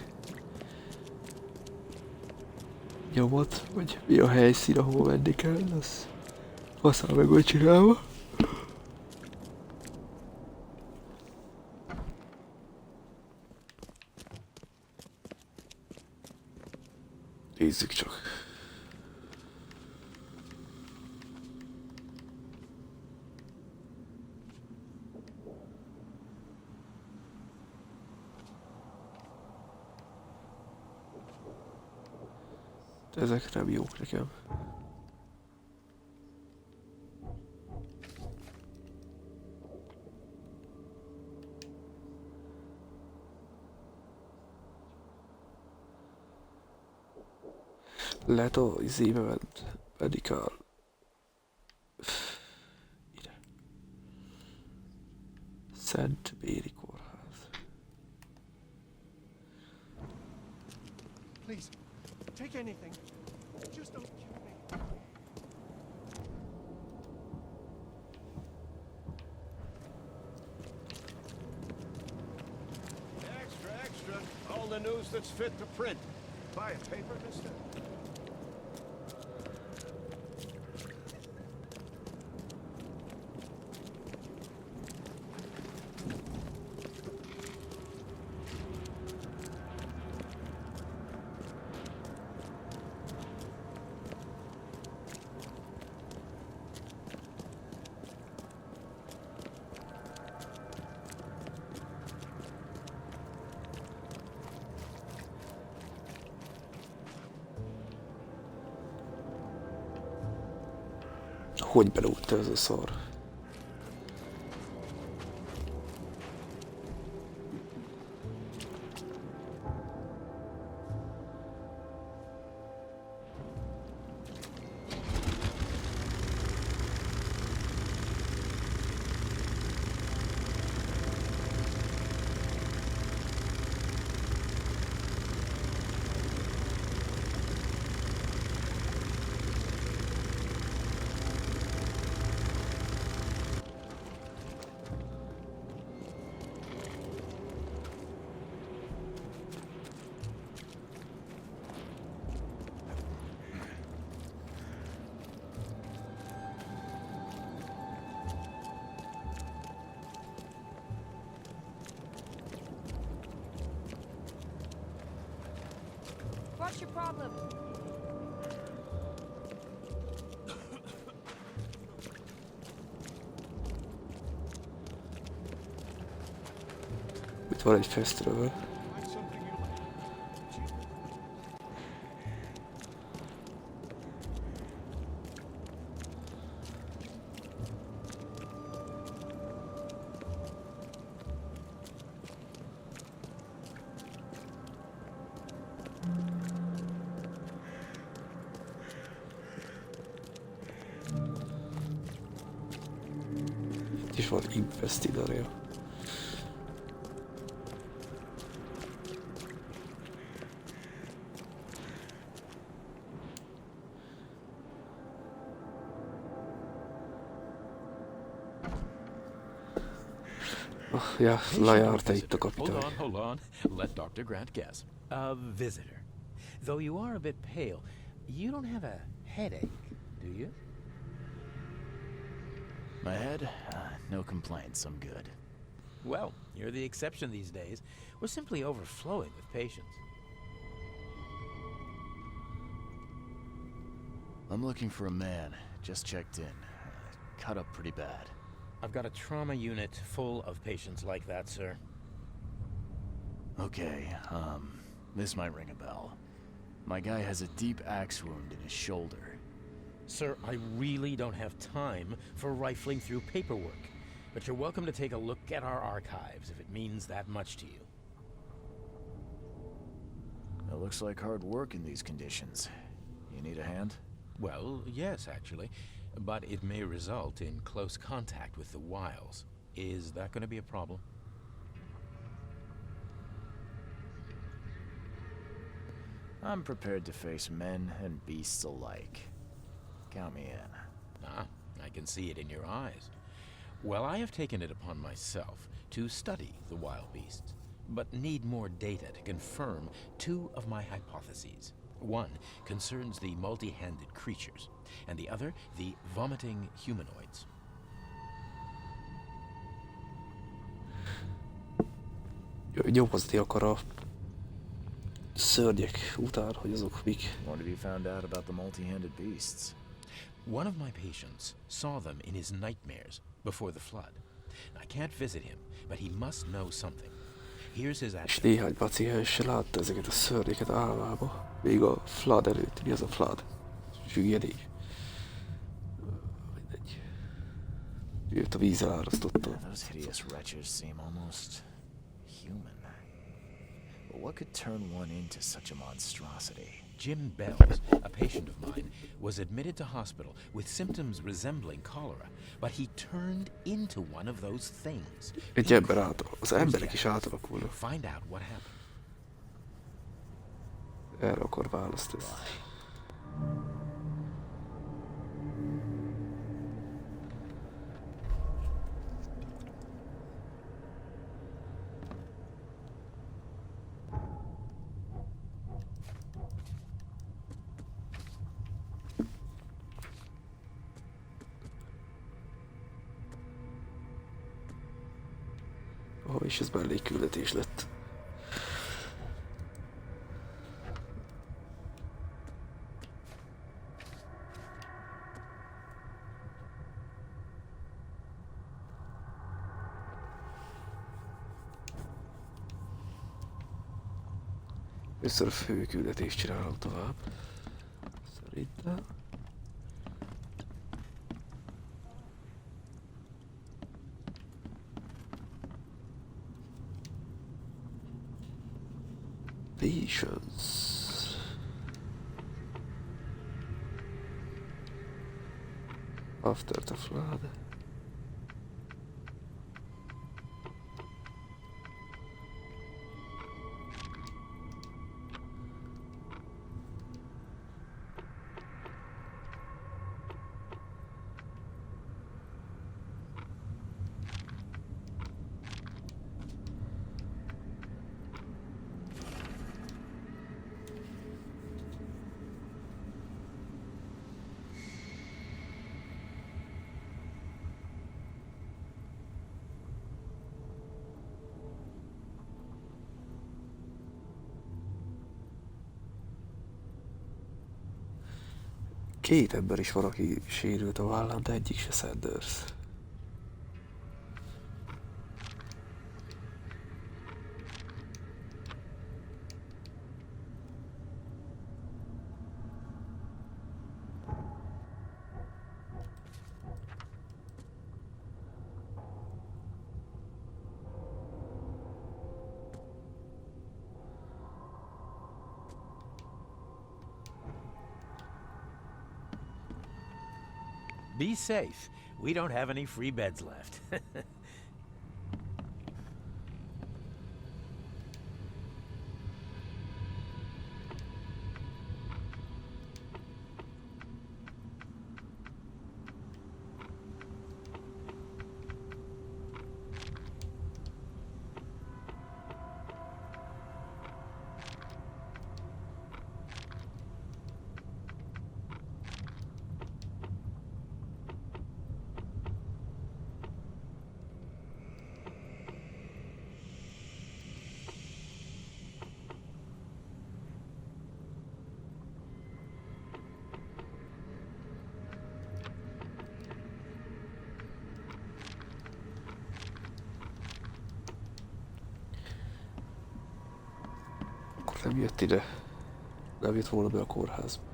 Nyomot, vagy mi a helyszín, ahol menni kell, az faszán meg vagy csinálva. Nézzük csak. Ezek nem jók nekem. Lehet a izébe ment medikál. Ide. Szent Méri kórház. Please, take anything. Just don't kill me. Extra, extra. All the news that's fit to print. Buy a paper, mister? Hogy belúgta ez a szar? What's your problem? Itt van egy fesztivál. Itt is van investigáció. Ja, lejárta itt a kapitány. Hold on. Let Dr. Grant guess. A visitor. Though you are a bit pale, you don't have a headache, do you? My head? No complaints, I'm good. Well, you're the exception these days. We're simply overflowing with patients. I'm looking for a man. Just checked in. Cut up pretty bad. I've got a trauma unit full of patients like that, sir. Okay, this might ring a bell. My guy has a deep axe wound in his shoulder. Sir, I really don't have time for rifling through paperwork. But you're welcome to take a look at our archives if it means that much to you. It looks like hard work in these conditions. You need a hand? Well, yes, actually. But it may result in close contact with the wiles. Is that going to be a problem? I'm prepared to face men and beasts alike. Count me in. Ah, I can see it in your eyes. Well, I have taken it upon myself to study the wild beasts, but need more data to confirm two of my hypotheses. One concerns the multi-handed creatures, and the other the vomiting humanoids. Nyomozni akar a szörnyek után, hogy azok mik. What have you found out about the multi-handed beasts? One of my patients saw them in his nightmares before the flood. I can't visit him, but he must know something. Here's his És address. néhány paciens látta ezeket a szörnyeket álmába. Még a flood előtt. Mi az a flood? Süllyedés. Mindegy. Őt a víz elárasztotta. Those hideous wretches seem almost human. But what could turn one into such a monstrosity? Jim Bells, a patient of mine, was admitted to hospital with symptoms resembling cholera, but he turned into one of those things. Egy ember az emberek is átalakulnak. Find out what happened. Erre akar választ ez. És ez mellékküldetés lett. Először a fő küldetést csinálom tovább. Szerintem. Patience. After the flood. Két ember is van, aki sérült a vállán, de egyik se Sanders. Be safe. We don't have any free beds left. Nem jött ide. Nem jött volna be a kórházba.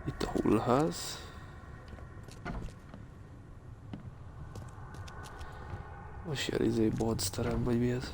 Itt a hullház. Most ilyen monsterem, vagy mi ez?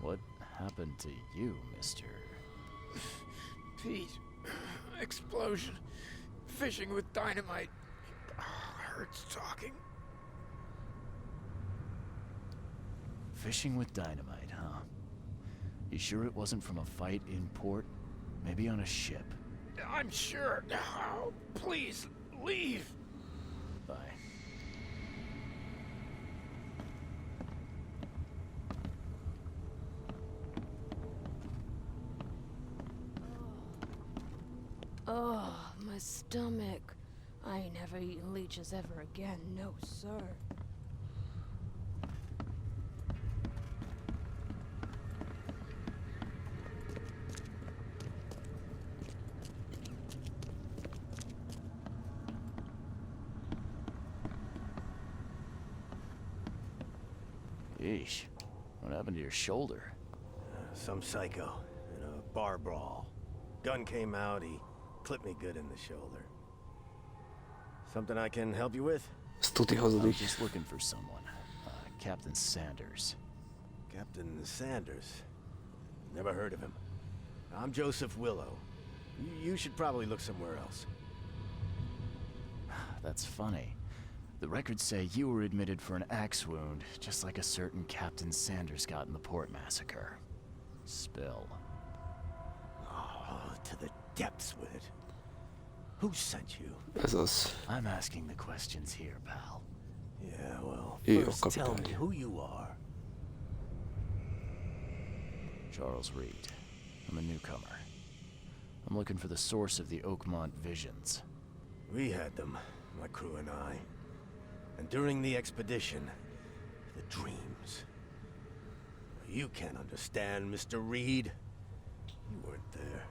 What happened to you, Mr. Pete. Explosion. Fishing with dynamite. Hurts talking. Fishing with dynamite, huh? You sure it wasn't from a fight in port? Maybe on a ship? I'm sure. Oh, please, leave. Bye. Oh, my stomach. I ain't never eaten leeches ever again, no sir. Yeesh. What happened to your shoulder? Some psycho in a bar brawl. Gun came out, he clipped me good in the shoulder. Something I can help you with? I'm just looking for someone. Captain Sanders. Captain Sanders? Never heard of him. I'm Joseph Willow. You should probably look somewhere else. That's funny. The records say you were admitted for an axe wound, just like a certain Captain Sanders got in the port massacre. Spill. Oh, to the depths with it. Who sent you? I'm asking the questions here, pal. Yeah, well, Io, first tell capitano. me who you are. Charles Reed. I'm a newcomer. I'm looking for the source of the Oakmont visions. We had them, my crew and I. And during the expedition, the dreams. You can't understand, Mr. Reed. You weren't there.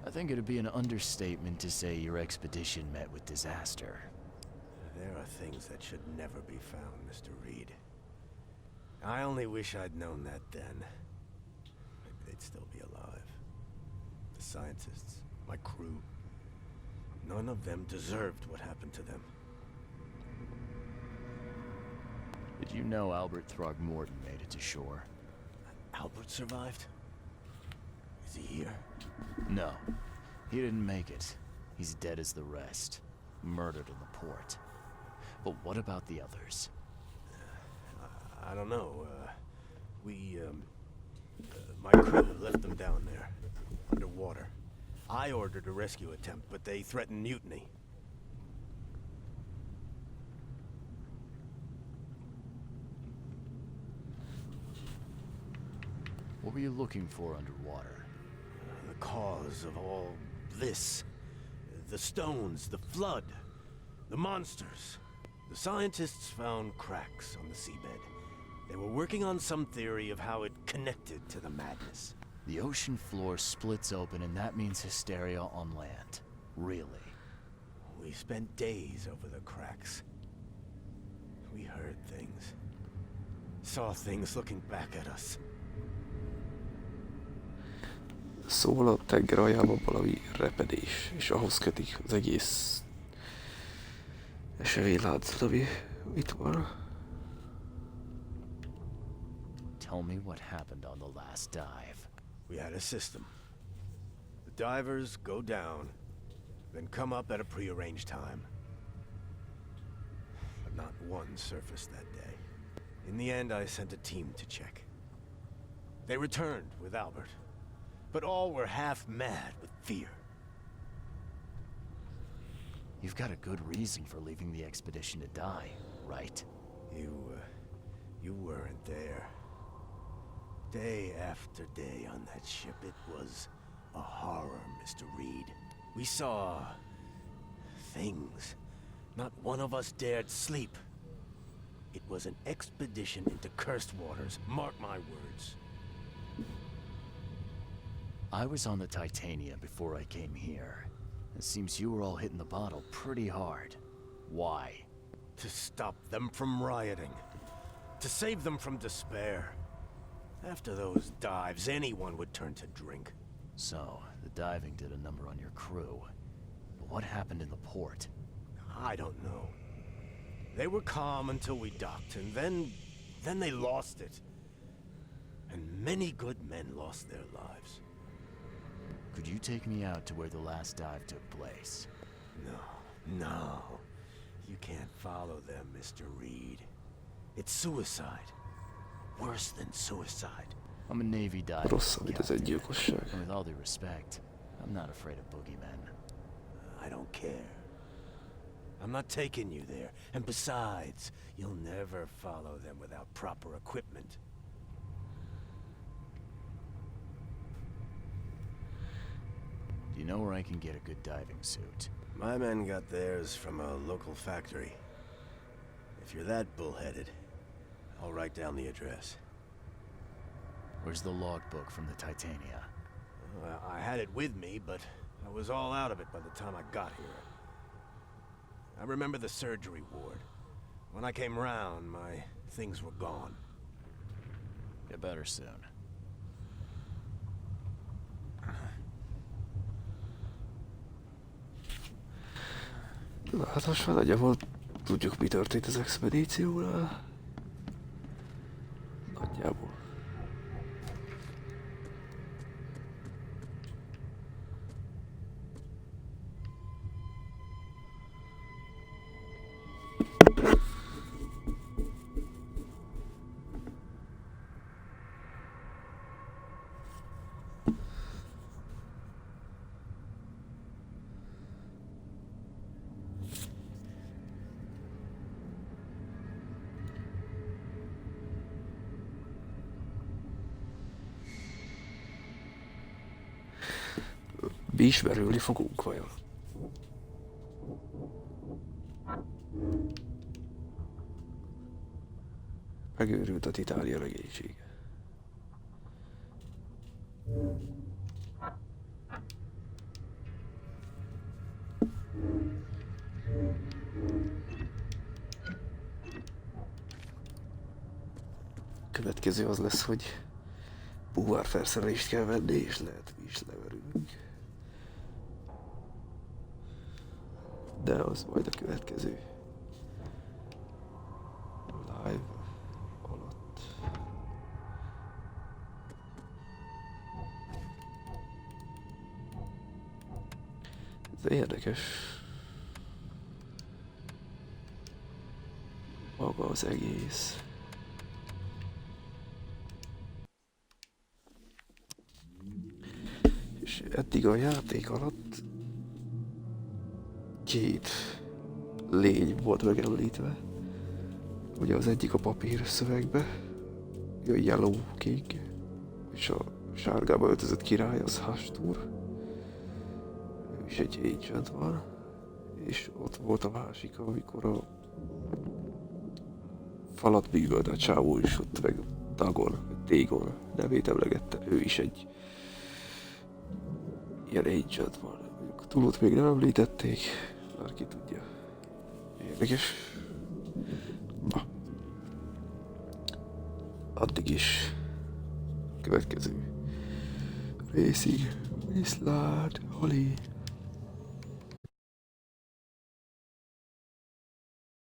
I think it'd be an understatement to say your expedition met with disaster. There are things that should never be found, Mr. Reed. I only wish I'd known that then. Maybe they'd still be alive. The scientists, my crew. None of them deserved what happened to them. Did you know Albert Throgmorton made it to shore? Albert survived? Is he here? No. He didn't make it. He's dead as the rest. Murdered in the port. But what about the others? I don't know. My crew left them down there, underwater. I ordered a rescue attempt, but they threatened mutiny. What were you looking for underwater? The cause of all this. The stones, the flood, the monsters. The scientists found cracks on the seabed. They were working on some theory of how it connected to the madness. The ocean floor splits open and that means hysteria on land. Really? We spent days over the cracks. We heard things. Saw things looking back at us. Szóval a tenger aljában valami repedés, és ahhoz kötik az egész eseményláncot, ami itt van. Tell me what happened on the last dive. We had a system. The divers go down, then come up at a prearranged time. But not one surfaced that day. In the end, I sent a team to check. They returned with Albert, but all were half mad with fear. You've got a good reason for leaving the expedition to die, right? You weren't there. Day after day on that ship, it was a horror, Mr. Reed. We saw things. Not one of us dared sleep. It was an expedition into cursed waters. Mark my words. I was on the Titania before I came here. It seems you were all hitting the bottle pretty hard. Why? To stop them from rioting. To save them from despair. After those dives, anyone would turn to drink. So, the diving did a number on your crew. But what happened in the port? I don't know. They were calm until we docked, and then they lost it. And many good men lost their lives. Could you take me out to where the last dive took place? No. You can't follow them, Mr. Reed. It's suicide. Worse than suicide. I'm a Navy diver, Rosszabb, mint az öngyilkosság. and with all due respect, I'm not afraid of boogeymen. I don't care. I'm not taking you there. And besides, you'll never follow them without proper equipment. Do you know where I can get a good diving suit? My men got theirs from a local factory. If you're that bullheaded, I'll write down the address. Where's the logbook from the Titania? Well, I had it with me, but I was all out of it by the time I got here. I remember the surgery ward. When I came round, my things were gone. Get better soon. Na hát most már nagyjából tudjuk, mi történt az expedíciónál. Nagyjából. Mi ismerülni fogunk vajon? Megőrült a Titánia legénysége. Következő az lesz, hogy búvárfelszerelést kell venni, és lehet mi is leverünk. De az majd a következő live alatt. Ez érdekes. Maga az egész. És eddig a játék alatt két lény volt megemlítve. Ugye az egyik a papír szövegbe, a yellow kék, és a sárgába öltözött király, az Hastur. Ő is egy agent van. És ott volt a másik, amikor a falat bűvölt a csávó, és ott meg Dagon nevét emlegette. Ő is egy ilyen agent van. Túlut még nem említették, már ki tudja. Érdekes. Na. Addig is. Következő részig. Viszlát, Holly.